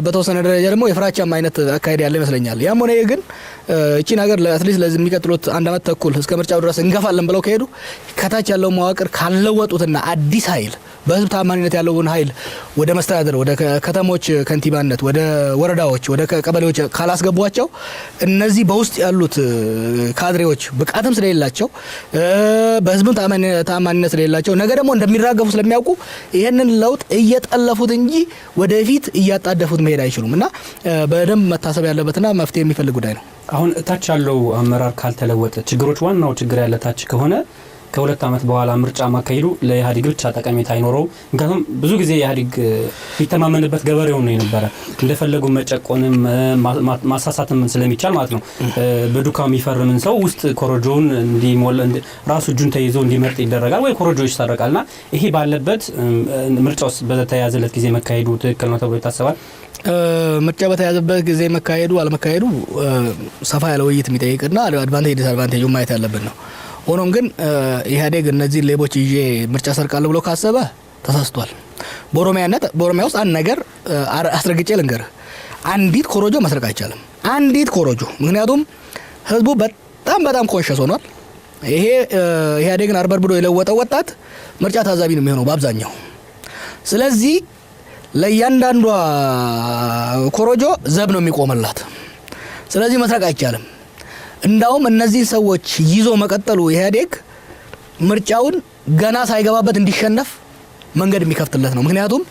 በተወሰነ ደረጃ ደግሞ የፍራቻም አይነት አካሄድ ያለ ይመስለኛል። ያም ሆነ ግን እቺን ሀገር ለአትሊስት ለዚህ የሚቀጥሉት 1 ዓመት ተኩል እስከ ምርጫው ድረስ እንገፋለን ብለው ከሄዱ ከታች ያለው መዋቅር ካልለወጡትና አዲስ ኃይል በህዝብ ታማኝነት ያለውን ኃይል ወደ መስተዳደር፣ ወደ ከተሞች ከንቲባነት፣ ወደ ወረዳዎች፣ ወደ ቀበሌዎች ካላስገቧቸው እነዚህ በውስጥ ያሉት ካድሬዎች ብቃትም ስለሌላቸው በህዝብም ታማኝነት ስለሌላቸው ነገ ደግሞ እንደሚራገፉ ስለሚያውቁ ይሄንን ለውጥ እየጠለፉት እንጂ ወደፊት እያጣደፉት መሄድ አይችሉም እና በደንብ መታሰብ ያለበትና መፍትሄ የሚፈልግ ጉዳይ ነው። አሁን ታች ያለው አመራር ካልተለወጠ ችግሮች ዋናው ችግር ያለ ታች ከሆነ ከ2 ዓመት በኋላ ምርጫ ማካሄዱ ለኢህአዴግ ብቻ ጠቀሜታ አይኖረው። ምክንያቱም ብዙ ጊዜ ኢህአዴግ ሊተማመንበት ገበሬው ነው የነበረ እንደፈለጉ መጨቆንም ማሳሳትም ስለሚቻል ማለት ነው። በዱካ የሚፈርምን ሰው ውስጥ ኮሮጆውን እንዲሞላ ራሱ እጁን ተይዞ እንዲመርጥ ይደረጋል ወይ ኮሮጆ ይሰረቃልና ይሄ ባለበት ምርጫው በተያዘለት ጊዜ መካሄዱ ትክክል ነው ተብሎ ይታሰባል። ምርጫ በተያዘበት ጊዜ መካሄዱ አለመካሄዱ ሰፋ ያለ ውይይት የሚጠይቅና አድቫንቴጅ ዲስአድቫንቴጁ ማየት ያለብን ነው። ሆኖም ግን ኢህአዴግ እነዚህ ሌቦች ይዤ ምርጫ ሰርቃለሁ ብሎ ካሰበ ተሳስቷል። በኦሮሚያ ውስጥ አንድ ነገር አስረግጬ ልንገርህ፣ አንዲት ኮሮጆ መስረቅ አይቻልም። አንዲት ኮሮጆ። ምክንያቱም ህዝቡ በጣም ኮንሸስ ሆኗል። ይሄ ኢህአዴግን አርበርብዶ የለወጠው ወጣት ምርጫ ታዛቢ ነው የሚሆነው በአብዛኛው። ስለዚህ ለእያንዳንዷ ኮሮጆ ዘብ ነው የሚቆምላት። ስለዚህ መስረቅ አይቻልም። እንዳውም እነዚህ ሰዎች ይዞ መቀጠሉ ኢህአዴግ ምርጫውን ገና ሳይገባበት እንዲሸነፍ መንገድ የሚከፍትለት ነው። ምክንያቱም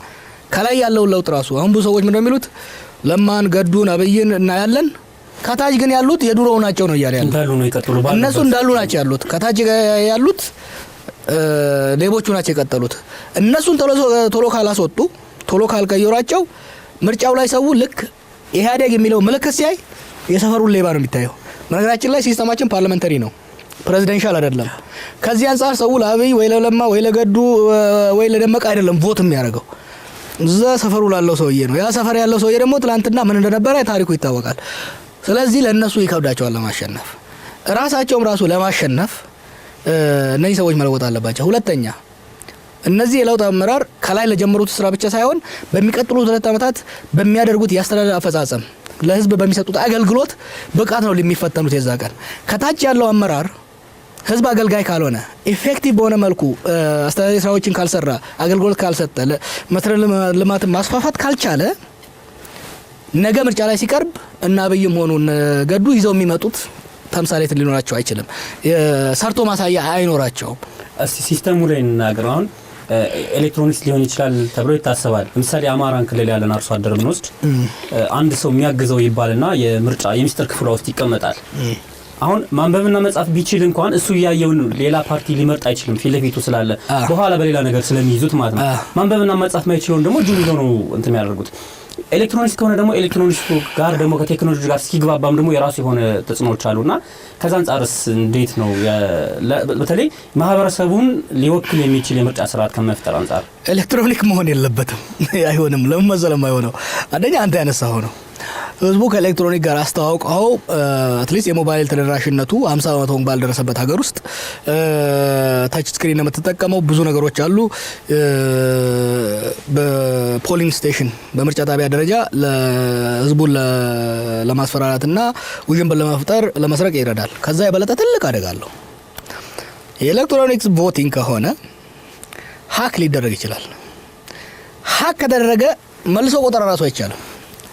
ከላይ ያለው ለውጥ ራሱ አሁን ብዙ ሰዎች ምን እንደሚሉት ለማን፣ ገዱን፣ አብይን እናያለን፣ ከታች ግን ያሉት የድሮው ናቸው ነው እያለ ያለው። እነሱ እንዳሉ ናቸው ያሉት። ከታች ያሉት ሌቦቹ ናቸው የቀጠሉት። እነሱን ቶሎ ካላስወጡ፣ ቶሎ ካልቀየሯቸው ምርጫው ላይ ሰው ልክ ኢህአዴግ የሚለው ምልክት ሲያይ የሰፈሩን ሌባ ነው የሚታየው። በነገራችን ላይ ሲስተማችን ፓርላሜንታሪ ነው፣ ፕሬዚደንሻል አይደለም። ከዚህ አንፃር ሰው ለአብይ ወይ ለለማ ወይ ለገዱ ወይ ለደመቀ አይደለም ቮት የሚያደርገው፣ እዛ ሰፈሩ ላለው ሰውዬ ነው። ያ ሰፈር ያለው ሰውዬ ደግሞ ትላንትና ምን እንደነበረ ታሪኩ ይታወቃል። ስለዚህ ለነሱ ይከብዳቸዋል ለማሸነፍ። ራሳቸውም ራሱ ለማሸነፍ እነዚህ ሰዎች መለወጥ አለባቸው። ሁለተኛ እነዚህ የለውጥ አመራር ከላይ ለጀመሩት ስራ ብቻ ሳይሆን በሚቀጥሉት 2 ዓመታት በሚያደርጉት የአስተዳደር አፈጻጸም ለህዝብ በሚሰጡት አገልግሎት ብቃት ነው የሚፈተኑት። የዛ ቀን ከታች ያለው አመራር ህዝብ አገልጋይ ካልሆነ፣ ኢፌክቲቭ በሆነ መልኩ አስተዳደር ስራዎችን ካልሰራ፣ አገልግሎት ካልሰጠ፣ መሰረተ ልማትን ማስፋፋት ካልቻለ ነገ ምርጫ ላይ ሲቀርብ እና አብይም ሆኑ ገዱ ይዘው የሚመጡት ተምሳሌት ሊኖራቸው አይችልም። ሰርቶ ማሳያ አይኖራቸውም። እስቲ ሲስተሙ ላይ እናገር። አሁን ኤሌክትሮኒክስ ሊሆን ይችላል ተብሎ ይታሰባል። ለምሳሌ አማራን ክልል ያለን አርሶ አደር ብንወስድ አንድ ሰው የሚያግዘው ይባልና የምርጫ የሚስጥር ክፍሏ ውስጥ ይቀመጣል። አሁን ማንበብና መጻፍ ቢችል እንኳን እሱ ያየውን ሌላ ፓርቲ ሊመርጥ አይችልም፣ ፊት ለፊቱ ስላለ በኋላ በሌላ ነገር ስለሚይዙት ማለት ነው። ማንበብና መጻፍ ማይችለውን ደግሞ እጁን ይዘው ነው እንትን የሚያደርጉት። ኤሌክትሮኒክስ ከሆነ ደግሞ ኤሌክትሮኒክስ ጋር ደግሞ ከቴክኖሎጂ ጋር ሲግባባም ደግሞ የራሱ የሆነ ተጽዕኖዎች አሉና ከዛ አንፃርስ እንዴት ነው በተለይ ማህበረሰቡን ሊወክል የሚችል የምርጫ ስርዓት ከመፍጠር አንፃር? ኤሌክትሮኒክ መሆን የለበትም። አይሆንም። ለምን መሰለም አይሆነው? አንደኛ አንተ ያነሳው ነው ህዝቡ ከኤሌክትሮኒክ ጋር አስተዋውቀው አትሊስት የሞባይል ተደራሽነቱ 50% ባልደረሰበት ሀገር ውስጥ ታች ስክሪን የምትጠቀመው ብዙ ነገሮች አሉ። በፖሊንግ ስቴሽን በምርጫ ጣቢያ ደረጃ ለህዝቡን ለማስፈራራትና ውዥንብር ለመፍጠር ለመስረቅ ይረዳል። ከዛ የበለጠ ትልቅ አደጋ አለው። የኤሌክትሮኒክስ ቮቲንግ ከሆነ ሀክ ሊደረግ ይችላል። ሀክ ከተደረገ መልሶ ቆጠራ ራሱ አይቻልም።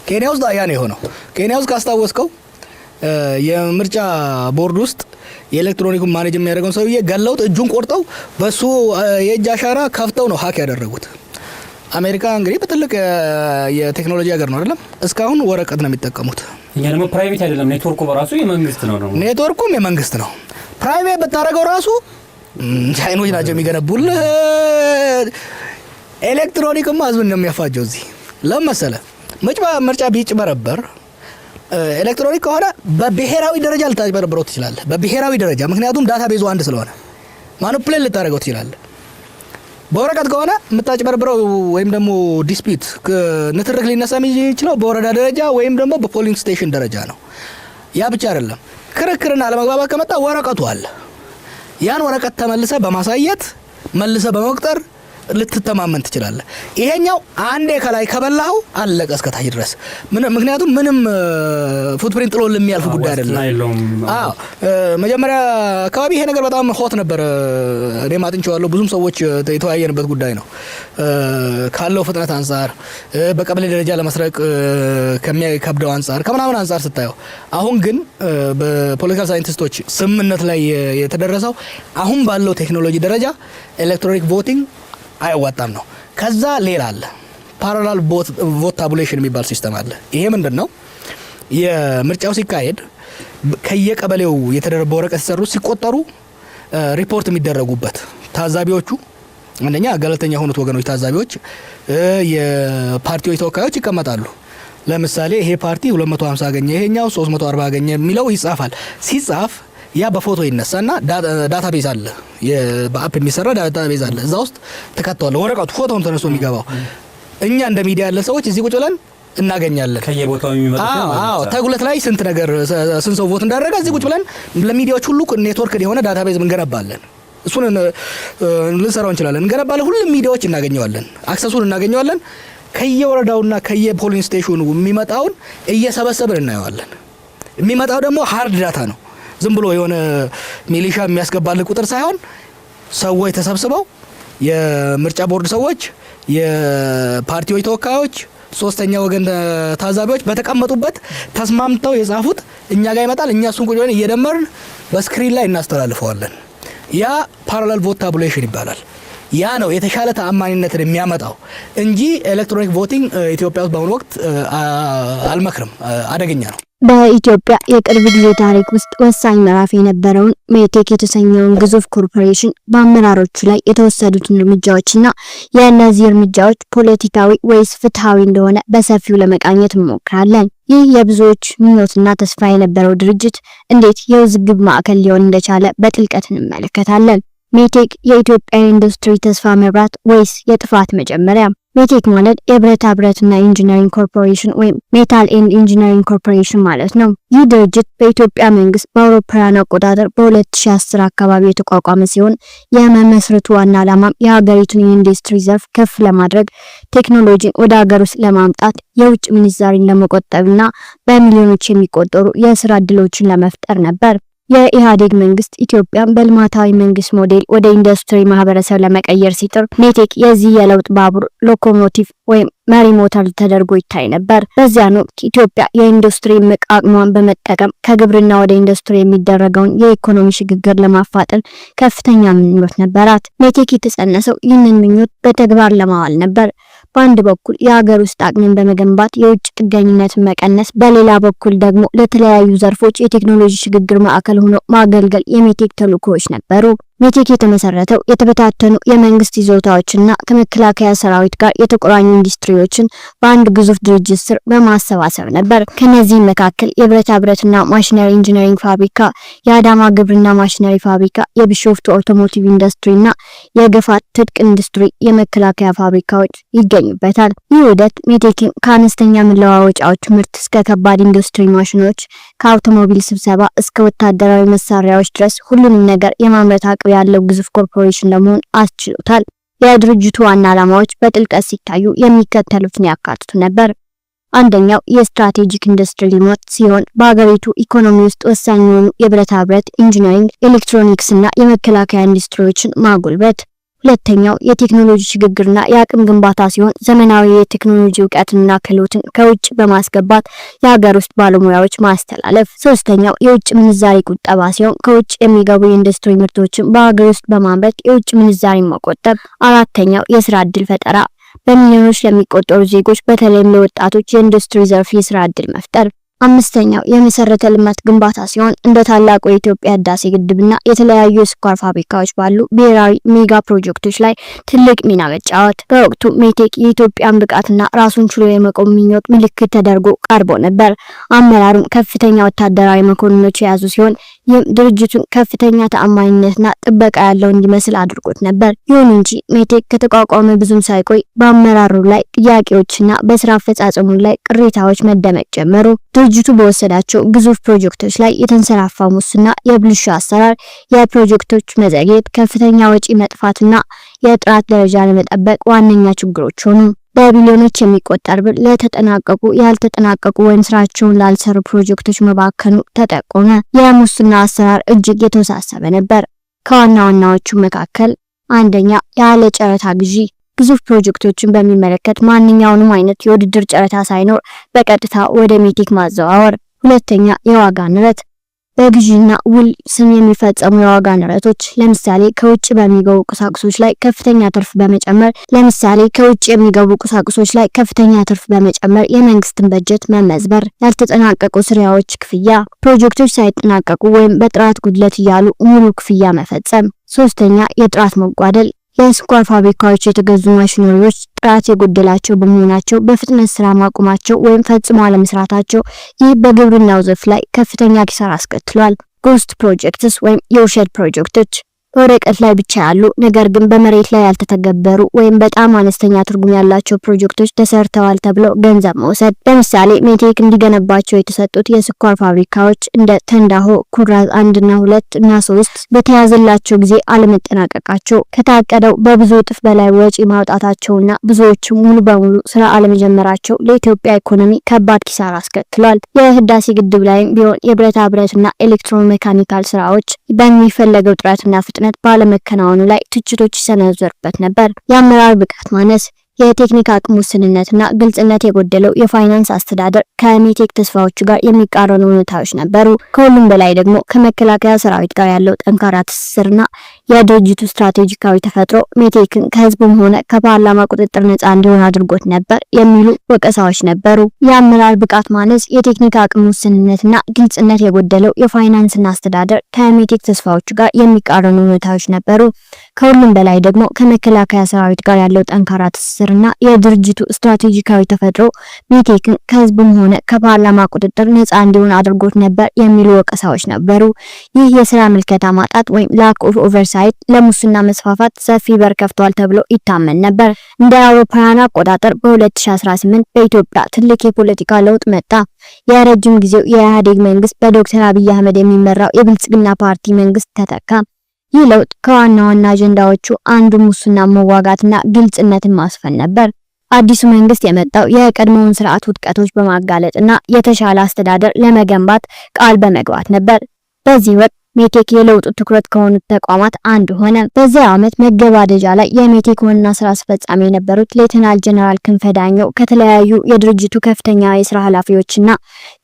ኬንያ ውስጥ ያ ነው የሆነው። ኬንያ ውስጥ ካስታወስከው የምርጫ ቦርድ ውስጥ የኤሌክትሮኒኩን ማኔጅ የሚያደርገውን ሰውዬ ገለውት እጁን ቆርጠው በሱ የእጅ አሻራ ከፍተው ነው ሀክ ያደረጉት። አሜሪካ እንግዲህ በትልቅ የቴክኖሎጂ ሀገር ነው አይደለም? እስካሁን ወረቀት ነው የሚጠቀሙት። እኛ ደግሞ ፕራይቬት አይደለም፣ ኔትወርኩ በራሱ የመንግስት ነው። ኔትወርኩም የመንግስት ነው። ፕራይቬት ብታደርገው ራሱ ቻይኖች ናቸው የሚገነቡልህ። ኤሌክትሮኒክማ ህዝብን ነው የሚያፋጀው። እዚህ ለምን መሰለህ? ምርጫ ቢጭበረበር ኤሌክትሮኒክ ከሆነ በብሔራዊ ደረጃ ልታጭበረብረው ትችላለህ። በብሔራዊ ደረጃ ምክንያቱም ዳታ ቤዙ አንድ ስለሆነ ማኒፑሌት ልታደርገው ትችላለህ። በወረቀት ከሆነ የምታጭበረብረው ወይም ደግሞ ዲስፒት ንትርክ ሊነሳ የሚችለው በወረዳ ደረጃ ወይም ደግሞ በፖሊንግ ስቴሽን ደረጃ ነው። ያ ብቻ አይደለም። ክርክርና አለመግባባት ከመጣ ወረቀቱ አለ። ያን ወረቀት ተመልሰ በማሳየት መልሰ በመቁጠር ልትተማመን ትችላለህ። ይሄኛው አንዴ ከላይ ከበላው አለቀ እስከ ታች ድረስ ምክንያቱም ምንም ፉትፕሪንት ጥሎ ለሚያልፍ ጉዳይ አይደለም። መጀመሪያ አካባቢ ይሄ ነገር በጣም ሆት ነበር። እኔ ማጥንቸዋለሁ። ብዙም ሰዎች የተወያየንበት ጉዳይ ነው። ካለው ፍጥነት አንፃር በቀበሌ ደረጃ ለመስረቅ ከሚከብደው አንፃር ከምናምን አንፃር ስታየው፣ አሁን ግን በፖለቲካል ሳይንቲስቶች ስምምነት ላይ የተደረሰው አሁን ባለው ቴክኖሎጂ ደረጃ ኤሌክትሮኒክ ቮቲንግ አይዋጣም ነው። ከዛ ሌላ አለ፣ ፓራላል ቮት ታቡሌሽን የሚባል ሲስተም አለ። ይሄ ምንድነው? የምርጫው ሲካሄድ ከየቀበሌው የተደረበ ወረቀት ሲሰሩ ሲቆጠሩ ሪፖርት የሚደረጉበት ታዛቢዎቹ አንደኛ ገለልተኛ የሆኑት ወገኖች ታዛቢዎች፣ የፓርቲዎች ተወካዮች ይቀመጣሉ። ለምሳሌ ይሄ ፓርቲ 250 አገኘ፣ ይሄኛው 340 አገኘ የሚለው ይጻፋል። ሲጻፍ ያ በፎቶ ይነሳና ዳታቤዝ አለ፣ በአፕ የሚሰራ ዳታቤዝ አለ። እዛ ውስጥ ተከተዋል ወረቀቱ ፎቶውን ተነስቶ የሚገባው። እኛ እንደ ሚዲያ ያለ ሰዎች እዚህ ቁጭ ብለን እናገኛለን። ከየቦታው የሚመጣው ተጉለት ላይ ስንት ሰው ቮት እንዳደረገ እዚህ ቁጭ ብለን ለሚዲያዎች ሁሉ ኔትወርክ የሆነ ዳታቤዝ እንገነባለን። እሱን ልንሰራው እንችላለን፣ እንገነባለን። ሁሉም ሚዲያዎች እናገኘዋለን፣ አክሰሱን እናገኘዋለን። ከየወረዳውና ከየፖሊንግ ስቴሽኑ የሚመጣውን እየሰበሰብን እናየዋለን። የሚመጣው ደግሞ ሃርድ ዳታ ነው። ዝም ብሎ የሆነ ሚሊሻ የሚያስገባልን ቁጥር ሳይሆን ሰዎች ተሰብስበው የምርጫ ቦርድ ሰዎች፣ የፓርቲዎች ተወካዮች፣ ሶስተኛ ወገን ታዛቢዎች በተቀመጡበት ተስማምተው የጻፉት እኛ ጋር ይመጣል። እኛ እሱን ቁጭ ብለን እየደመርን በስክሪን ላይ እናስተላልፈዋለን። ያ ፓራላል ቮት ታቡሌሽን ይባላል። ያ ነው የተሻለ ተአማኒነትን የሚያመጣው እንጂ ኤሌክትሮኒክ ቮቲንግ ኢትዮጵያ ውስጥ በአሁኑ ወቅት አልመክርም፣ አደገኛ ነው። በኢትዮጵያ የቅርብ ጊዜ ታሪክ ውስጥ ወሳኝ ምዕራፍ የነበረውን ሜቴክ የተሰኘውን ግዙፍ ኮርፖሬሽን በአመራሮቹ ላይ የተወሰዱትን እርምጃዎችና የእነዚህ እርምጃዎች ፖለቲካዊ ወይስ ፍትሃዊ እንደሆነ በሰፊው ለመቃኘት እንሞክራለን። ይህ የብዙዎች ምኞትና ተስፋ የነበረው ድርጅት እንዴት የውዝግብ ማዕከል ሊሆን እንደቻለ በጥልቀት እንመለከታለን። ሜቴክ የኢትዮጵያ ኢንዱስትሪ ተስፋ መብራት ወይስ የጥፋት መጀመሪያ? ሜቴክ ማለት የብረታ ብረትና ኢንጂነሪንግ ኮርፖሬሽን ወይም ሜታል ኤንድ ኢንጂነሪንግ ኮርፖሬሽን ማለት ነው። ይህ ድርጅት በኢትዮጵያ መንግስት በአውሮፓውያን አቆጣጠር በ2010 አካባቢ የተቋቋመ ሲሆን የመመስረቱ ዋና ዓላማም የሀገሪቱን የኢንዱስትሪ ዘርፍ ከፍ ለማድረግ፣ ቴክኖሎጂን ወደ ሀገር ውስጥ ለማምጣት፣ የውጭ ምንዛሪን ለመቆጠብና በሚሊዮኖች የሚቆጠሩ የስራ ዕድሎችን ለመፍጠር ነበር። የኢህአዴግ መንግስት ኢትዮጵያን በልማታዊ መንግስት ሞዴል ወደ ኢንዱስትሪ ማህበረሰብ ለመቀየር ሲጥር ሜቴክ የዚህ የለውጥ ባቡር ሎኮሞቲቭ ወይም መሪ ሞተር ተደርጎ ይታይ ነበር። በዚያን ወቅት ኢትዮጵያ የኢንዱስትሪ ምቅ አቅሟን በመጠቀም ከግብርና ወደ ኢንዱስትሪ የሚደረገውን የኢኮኖሚ ሽግግር ለማፋጠን ከፍተኛ ምኞት ነበራት። ሜቴክ የተጸነሰው ይህንን ምኞት በተግባር ለማዋል ነበር። በአንድ በኩል የሀገር ውስጥ አቅምን በመገንባት የውጭ ጥገኝነትን መቀነስ፣ በሌላ በኩል ደግሞ ለተለያዩ ዘርፎች የቴክኖሎጂ ሽግግር ማዕከል ሆኖ ማገልገል የሜቴክ ተልዕኮዎች ነበሩ። ሜቴክ የተመሰረተው የተበታተኑ የመንግስት ይዞታዎችና ከመከላከያ ሰራዊት ጋር የተቆራኙ ኢንዱስትሪዎችን በአንድ ግዙፍ ድርጅት ስር በማሰባሰብ ነበር። ከነዚህም መካከል የብረታ ብረትና ማሽነሪ ኢንጂነሪንግ ፋብሪካ፣ የአዳማ ግብርና ማሽነሪ ፋብሪካ፣ የቢሾፍቱ አውቶሞቲቭ ኢንዱስትሪና የገፋት ትጥቅ ኢንዱስትሪ የመከላከያ ፋብሪካዎች ይገኙበታል። ይህ ውህደት ሜቴክን ከአነስተኛ መለዋወጫዎች ምርት እስከ ከባድ ኢንዱስትሪ ማሽኖች፣ ከአውቶሞቢል ስብሰባ እስከ ወታደራዊ መሳሪያዎች ድረስ ሁሉንም ነገር የማምረት አቅም ያለው ግዙፍ ኮርፖሬሽን ለመሆን አስችሎታል። የድርጅቱ ዋና ዓላማዎች በጥልቀት ሲታዩ የሚከተሉትን ያካትቱ ነበር። አንደኛው የስትራቴጂክ ኢንዱስትሪ ልማት ሲሆን በሀገሪቱ ኢኮኖሚ ውስጥ ወሳኝ የሆኑ የብረታ ብረት፣ ኢንጂነሪንግ፣ ኤሌክትሮኒክስ እና የመከላከያ ኢንዱስትሪዎችን ማጎልበት። ሁለተኛው የቴክኖሎጂ ሽግግርና የአቅም ግንባታ ሲሆን ዘመናዊ የቴክኖሎጂ እውቀትና ክህሎትን ከውጭ በማስገባት የሀገር ውስጥ ባለሙያዎች ማስተላለፍ። ሶስተኛው የውጭ ምንዛሪ ቁጠባ ሲሆን ከውጭ የሚገቡ የኢንዱስትሪ ምርቶችን በሀገር ውስጥ በማምረት የውጭ ምንዛሪ መቆጠብ። አራተኛው የስራ ዕድል ፈጠራ፣ በሚሊዮኖች ለሚቆጠሩ ዜጎች በተለይም ለወጣቶች የኢንዱስትሪ ዘርፍ የስራ ዕድል መፍጠር። አምስተኛው የመሰረተ ልማት ግንባታ ሲሆን እንደ ታላቁ የኢትዮጵያ ህዳሴ ግድብና የተለያዩ የስኳር ፋብሪካዎች ባሉ ብሔራዊ ሜጋ ፕሮጀክቶች ላይ ትልቅ ሚና መጫወት። በወቅቱ ሜቴክ የኢትዮጵያን ብቃትና ራሱን ችሎ የመቆም ምኞት ምልክት ተደርጎ ቀርቦ ነበር። አመራሩም ከፍተኛ ወታደራዊ መኮንኖች የያዙ ሲሆን ይህም ድርጅቱን ከፍተኛ ተአማኒነትና ጥበቃ ያለው እንዲመስል አድርጎት ነበር። ይሁን እንጂ ሜቴክ ከተቋቋመ ብዙም ሳይቆይ በአመራሩ ላይ ጥያቄዎችና በስራ አፈጻጸሙ ላይ ቅሬታዎች መደመጥ ጀመሩ። ድርጅቱ በወሰዳቸው ግዙፍ ፕሮጀክቶች ላይ የተንሰራፋ ሙስና፣ የብልሹ አሰራር፣ የፕሮጀክቶች መዘግየት፣ ከፍተኛ ወጪ መጥፋትና የጥራት ደረጃ ለመጠበቅ ዋነኛ ችግሮች ሆኑ። በቢሊዮኖች የሚቆጠር ብር ለተጠናቀቁ ያልተጠናቀቁ ወይም ስራቸውን ላልሰሩ ፕሮጀክቶች መባከኑ ተጠቆመ። የሙስና አሰራር እጅግ የተወሳሰበ ነበር። ከዋና ዋናዎቹ መካከል አንደኛ፣ ያለ ጨረታ ግዢ። ግዙፍ ፕሮጀክቶችን በሚመለከት ማንኛውንም አይነት የውድድር ጨረታ ሳይኖር በቀጥታ ወደ ሜቴክ ማዘዋወር። ሁለተኛ፣ የዋጋ ንረት። በግዢና ውል ስም የሚፈጸሙ የዋጋ ንረቶች፣ ለምሳሌ ከውጭ በሚገቡ ቁሳቁሶች ላይ ከፍተኛ ትርፍ በመጨመር የመንግስትን በጀት መመዝበር። ያልተጠናቀቁ ስራዎች ክፍያ፣ ፕሮጀክቶች ሳይጠናቀቁ ወይም በጥራት ጉድለት እያሉ ሙሉ ክፍያ መፈጸም። ሶስተኛ፣ የጥራት መጓደል። ለስኳር ፋብሪካዎች የተገዙ ማሽነሪዎች ጥራት የጎደላቸው በመሆናቸው በፍጥነት ስራ ማቆማቸው ወይም ፈጽሞ አለመስራታቸው፣ ይህ በግብርናው ዘርፍ ላይ ከፍተኛ ኪሳራ አስከትሏል። ጎስት ፕሮጀክትስ ወይም የውሸት ፕሮጀክቶች፣ በወረቀት ላይ ብቻ ያሉ ነገር ግን በመሬት ላይ ያልተተገበሩ ወይም በጣም አነስተኛ ትርጉም ያላቸው ፕሮጀክቶች ተሰርተዋል ተብለው ገንዘብ መውሰድ። ለምሳሌ ሜቴክ እንዲገነባቸው የተሰጡት የስኳር ፋብሪካዎች እንደ ተንዳሆ፣ ኩራዝ 1 እና 2 እና 3 በተያዘላቸው ጊዜ አለመጠናቀቃቸው፣ ከታቀደው በብዙ እጥፍ በላይ ወጪ ማውጣታቸውና ብዙዎቹ ሙሉ በሙሉ ስራ አለመጀመራቸው ለኢትዮጵያ ኢኮኖሚ ከባድ ኪሳራ አስከትሏል። የህዳሴ ግድብ ላይም ቢሆን የብረታ ብረትና ኤሌክትሮሜካኒካል ስራዎች በሚፈለገው ጥራትና ፍጥነት ባለመከናወኑ ላይ ትችቶች ይሰነዘሩበት ነበር። የአመራር ብቃት ማነስ፣ የቴክኒክ አቅም ውስንነትና ግልጽነት የጎደለው የፋይናንስ አስተዳደር ከሜቴክ ተስፋዎች ጋር የሚቃረኑ ሁኔታዎች ነበሩ። ከሁሉም በላይ ደግሞ ከመከላከያ ሰራዊት ጋር ያለው ጠንካራ ትስስርና የድርጅቱ ስትራቴጂካዊ ተፈጥሮ ሜቴክን ከህዝቡም ሆነ ከፓርላማ ቁጥጥር ነፃ እንዲሆን አድርጎት ነበር የሚሉ ወቀሳዎች ነበሩ። የአመራር ብቃት ማነስ፣ የቴክኒክ አቅም ውስንነትና ግልጽነት የጎደለው የፋይናንስና አስተዳደር ከሜቴክ ተስፋዎች ጋር የሚቃረኑ ሁኔታዎች ነበሩ። ከሁሉም በላይ ደግሞ ከመከላከያ ሰራዊት ጋር ያለው ጠንካራ ትስስርና የድርጅቱ ስትራቴጂካዊ ተፈጥሮ ሜቴክን ከህዝቡም ሆነ ከፓርላማ ቁጥጥር ነፃ እንዲሆን አድርጎት ነበር የሚሉ ወቀሳዎች ነበሩ። ይህ የስራ ምልከታ ማጣት ወይም ላክ ኦፍ ኦቨርሳይት ለሙስና መስፋፋት ሰፊ በር ከፍቷል ተብሎ ይታመን ነበር። እንደ አውሮፓውያን አቆጣጠር በ2018 በኢትዮጵያ ትልቅ የፖለቲካ ለውጥ መጣ። የረጅም ጊዜው የኢህአዴግ መንግስት በዶክተር አብይ አህመድ የሚመራው የብልጽግና ፓርቲ መንግስት ተተካ። ይህ ለውጥ ከዋና ዋና አጀንዳዎቹ አንዱ ሙስና መዋጋትና ግልጽነትን ማስፈን ነበር። አዲሱ መንግስት የመጣው የቀድሞውን ስርዓት ውድቀቶች በማጋለጥና የተሻለ አስተዳደር ለመገንባት ቃል በመግባት ነበር። በዚህ ወቅት ሜቴክ የለውጡ ትኩረት ከሆኑት ተቋማት አንዱ ሆነ። በዚያ ዓመት መገባደጃ ላይ የሜቴክ ዋና ስራ አስፈጻሚ የነበሩት ሌተናል ጀነራል ክንፈ ዳኘው ከተለያዩ የድርጅቱ ከፍተኛ የስራ ኃላፊዎችና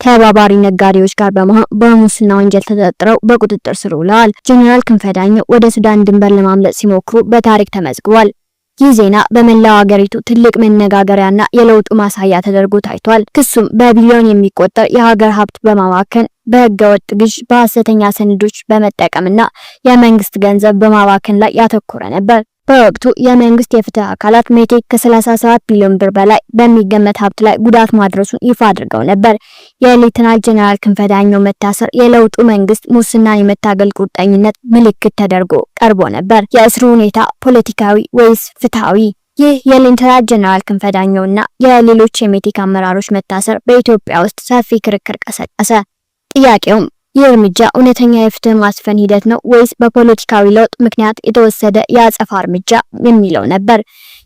ተባባሪ ነጋዴዎች ጋር በመሆን በሙስና ወንጀል ተጠርጥረው በቁጥጥር ስር ውለዋል። ጀነራል ክንፈ ዳኘው ወደ ሱዳን ድንበር ለማምለጥ ሲሞክሩ በታሪክ ተመዝግቧል። ይህ ዜና በመላው ሀገሪቱ ትልቅ መነጋገሪያና የለውጡ ማሳያ ተደርጎ ታይቷል። ክሱም በቢሊዮን የሚቆጠር የሀገር ሀብት በማባከን በህገወጥ ግዥ፣ በሐሰተኛ ሰነዶች በመጠቀምና የመንግስት ገንዘብ በማባከን ላይ ያተኮረ ነበር። በወቅቱ የመንግስት የፍትህ አካላት ሜቴክ ከ37 ቢሊዮን ብር በላይ በሚገመት ሀብት ላይ ጉዳት ማድረሱን ይፋ አድርገው ነበር። የሌተናል ጀነራል ክንፈ ዳኘው መታሰር የለውጡ መንግስት ሙስናን የመታገል ቁርጠኝነት ምልክት ተደርጎ ቀርቦ ነበር። የእስሩ ሁኔታ ፖለቲካዊ ወይስ ፍትሃዊ? ይህ የሌተናል ጀነራል ክንፈ ዳኘውና የሌሎች የሜቴክ አመራሮች መታሰር በኢትዮጵያ ውስጥ ሰፊ ክርክር ቀሰቀሰ። ጥያቄውም ይህ እርምጃ እውነተኛ የፍትህ ማስፈን ሂደት ነው ወይስ በፖለቲካዊ ለውጥ ምክንያት የተወሰደ የአጸፋ እርምጃ የሚለው ነበር።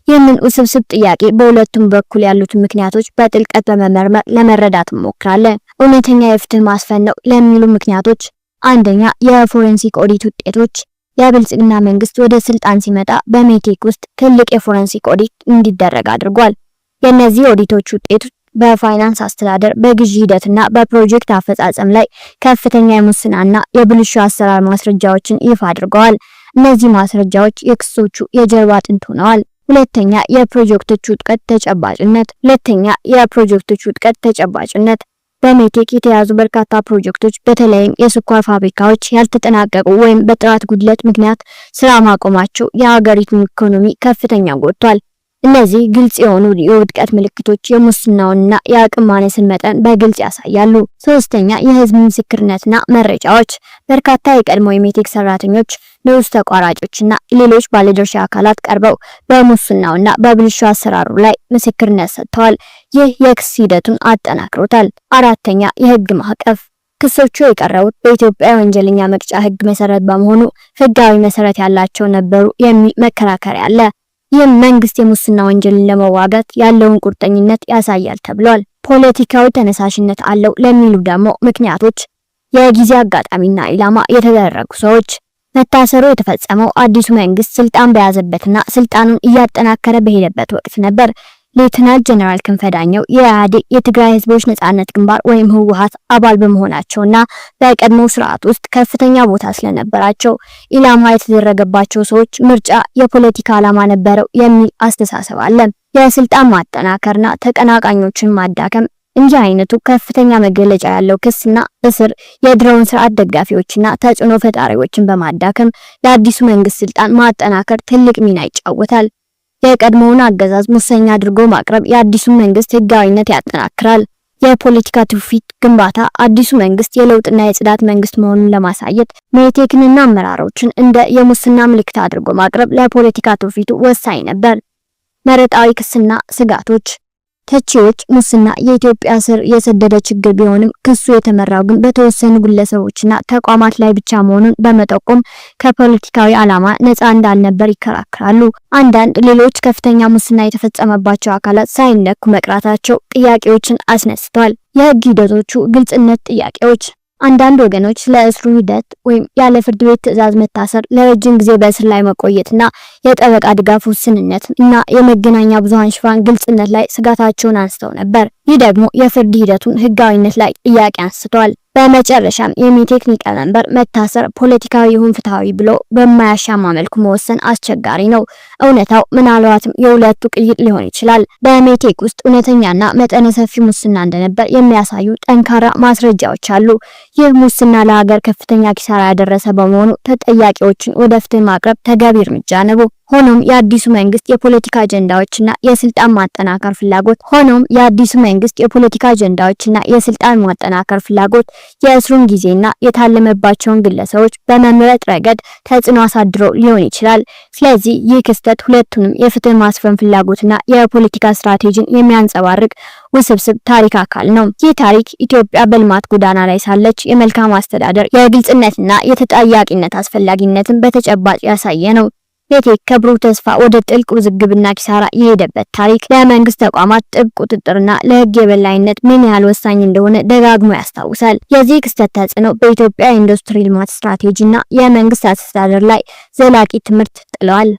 ይህንን ውስብስብ ጥያቄ በሁለቱም በኩል ያሉትን ምክንያቶች በጥልቀት በመመርመር ለመረዳት እንሞክራለን። እውነተኛ የፍትህ ማስፈን ነው ለሚሉ ምክንያቶች፣ አንደኛ የፎረንሲክ ኦዲት ውጤቶች። የብልጽግና መንግስት ወደ ስልጣን ሲመጣ በሜቴክ ውስጥ ትልቅ የፎረንሲክ ኦዲት እንዲደረግ አድርጓል። የእነዚህ ኦዲቶች ውጤቶች በፋይናንስ አስተዳደር፣ በግዢ ሂደትና በፕሮጀክት አፈጻጸም ላይ ከፍተኛ የሙስናና የብልሹ አሰራር ማስረጃዎችን ይፋ አድርገዋል። እነዚህ ማስረጃዎች የክሶቹ የጀርባ አጥንት ሆነዋል። ሁለተኛ የፕሮጀክቶቹ ውድቀት ተጨባጭነት። በሜቴክ የተያዙ በርካታ ፕሮጀክቶች በተለይም የስኳር ፋብሪካዎች ያልተጠናቀቁ ወይም በጥራት ጉድለት ምክንያት ስራ ማቆማቸው የሀገሪቱን ኢኮኖሚ ከፍተኛ ጎድቷል። እነዚህ ግልጽ የሆኑ የውድቀት ምልክቶች የሙስናውንና የአቅም ማነስን መጠን በግልጽ ያሳያሉ። ሶስተኛ የህዝብ ምስክርነትና መረጃዎች። በርካታ የቀድሞ የሜቴክ ሰራተኞች፣ ንዑስ ተቋራጮችና ሌሎች ባለድርሻ አካላት ቀርበው በሙስናውና በብልሹ አሰራሩ ላይ ምስክርነት ሰጥተዋል። ይህ የክስ ሂደቱን አጠናክሮታል። አራተኛ የህግ ማዕቀፍ። ክሶቹ የቀረቡት በኢትዮጵያ ወንጀለኛ መቅጫ ህግ መሰረት በመሆኑ ህጋዊ መሰረት ያላቸው ነበሩ የሚል መከራከሪያ አለ። ይህም መንግስት የሙስና ወንጀልን ለመዋጋት ያለውን ቁርጠኝነት ያሳያል ተብሏል። ፖለቲካዊ ተነሳሽነት አለው ለሚሉ ደግሞ ምክንያቶች የጊዜ አጋጣሚና ኢላማ የተደረጉ ሰዎች፣ መታሰሩ የተፈጸመው አዲሱ መንግስት ስልጣን በያዘበትና ስልጣኑን እያጠናከረ በሄደበት ወቅት ነበር። ሌተናንት ጀነራል ክንፈ ዳኘው የኢህአዴግ የትግራይ ህዝቦች ነጻነት ግንባር ወይም ህወሓት አባል በመሆናቸውና በቀድሞ ስርዓት ውስጥ ከፍተኛ ቦታ ስለነበራቸው ኢላማ የተደረገባቸው ሰዎች ምርጫ የፖለቲካ ዓላማ ነበረው የሚል አስተሳሰብ አለ። የስልጣን ማጠናከርና ተቀናቃኞችን ማዳከም እንዲህ አይነቱ ከፍተኛ መገለጫ ያለው ክስና እስር የድሮውን ስርዓት ደጋፊዎችና ተጽዕኖ ፈጣሪዎችን በማዳከም ለአዲሱ መንግስት ስልጣን ማጠናከር ትልቅ ሚና ይጫወታል። የቀድሞውን አገዛዝ ሙሰኛ አድርጎ ማቅረብ የአዲሱን መንግስት ህጋዊነት ያጠናክራል። የፖለቲካ ትውፊት ግንባታ አዲሱ መንግስት የለውጥና የጽዳት መንግስት መሆኑን ለማሳየት ሜቴክንና አመራሮችን እንደ የሙስና ምልክት አድርጎ ማቅረብ ለፖለቲካ ትውፊቱ ወሳኝ ነበር። መረጣዊ ክስና ስጋቶች። ተቺዎች ሙስና የኢትዮጵያ ስር የሰደደ ችግር ቢሆንም ክሱ የተመራው ግን በተወሰኑ ግለሰቦችና ተቋማት ላይ ብቻ መሆኑን በመጠቆም ከፖለቲካዊ ዓላማ ነፃ እንዳልነበር ይከራከራሉ። አንዳንድ ሌሎች ከፍተኛ ሙስና የተፈጸመባቸው አካላት ሳይነኩ መቅራታቸው ጥያቄዎችን አስነስተዋል። የህግ ሂደቶቹ ግልጽነት ጥያቄዎች። አንዳንድ ወገኖች ስለ እስሩ ሂደት ወይም ያለ ፍርድ ቤት ትዕዛዝ መታሰር፣ ለረጅም ጊዜ በእስር ላይ መቆየትና የጠበቃ ድጋፍ ውስንነት እና የመገናኛ ብዙሃን ሽፋን ግልጽነት ላይ ስጋታቸውን አንስተው ነበር። ይህ ደግሞ የፍርድ ሂደቱን ህጋዊነት ላይ ጥያቄ አንስተዋል። በመጨረሻም የሜቴክ ሊቀመንበር መታሰር ፖለቲካዊ ይሁን ፍትሃዊ ብሎ በማያሻማ መልኩ መወሰን አስቸጋሪ ነው። እውነታው ምናልባትም የሁለቱ ቅይጥ ሊሆን ይችላል። በሜቴክ ውስጥ እውነተኛና መጠነ ሰፊ ሙስና እንደነበር የሚያሳዩ ጠንካራ ማስረጃዎች አሉ። ይህ ሙስና ለሀገር ከፍተኛ ኪሳራ ያደረሰ በመሆኑ ተጠያቂዎችን ወደ ፍትህ ማቅረብ ተገቢ እርምጃ ነው። ሆኖም የአዲሱ መንግስት የፖለቲካ አጀንዳዎችና የስልጣን ማጠናከር ፍላጎት የእስሩን ጊዜና የታለመባቸውን ግለሰቦች በመምረጥ ረገድ ተጽዕኖ አሳድሮ ሊሆን ይችላል። ስለዚህ ይህ ክስተት ሁለቱንም የፍትህ ማስፈን ፍላጎትና የፖለቲካ ስትራቴጂን የሚያንጸባርቅ ውስብስብ ታሪክ አካል ነው። ይህ ታሪክ ኢትዮጵያ በልማት ጎዳና ላይ ሳለች የመልካም አስተዳደር፣ የግልጽነትና የተጠያቂነት አስፈላጊነትን በተጨባጭ ያሳየ ነው። ሜቴክ ከብሩህ ተስፋ ወደ ጥልቅ ውዝግብና ኪሳራ የሄደበት ታሪክ ለመንግስት ተቋማት ጥብቅ ቁጥጥርና ለህግ የበላይነት ምን ያህል ወሳኝ እንደሆነ ደጋግሞ ያስታውሳል። የዚህ ክስተት ተጽዕኖ በኢትዮጵያ የኢንዱስትሪ ልማት ስትራቴጂና የመንግስት አስተዳደር ላይ ዘላቂ ትምህርት ጥለዋል።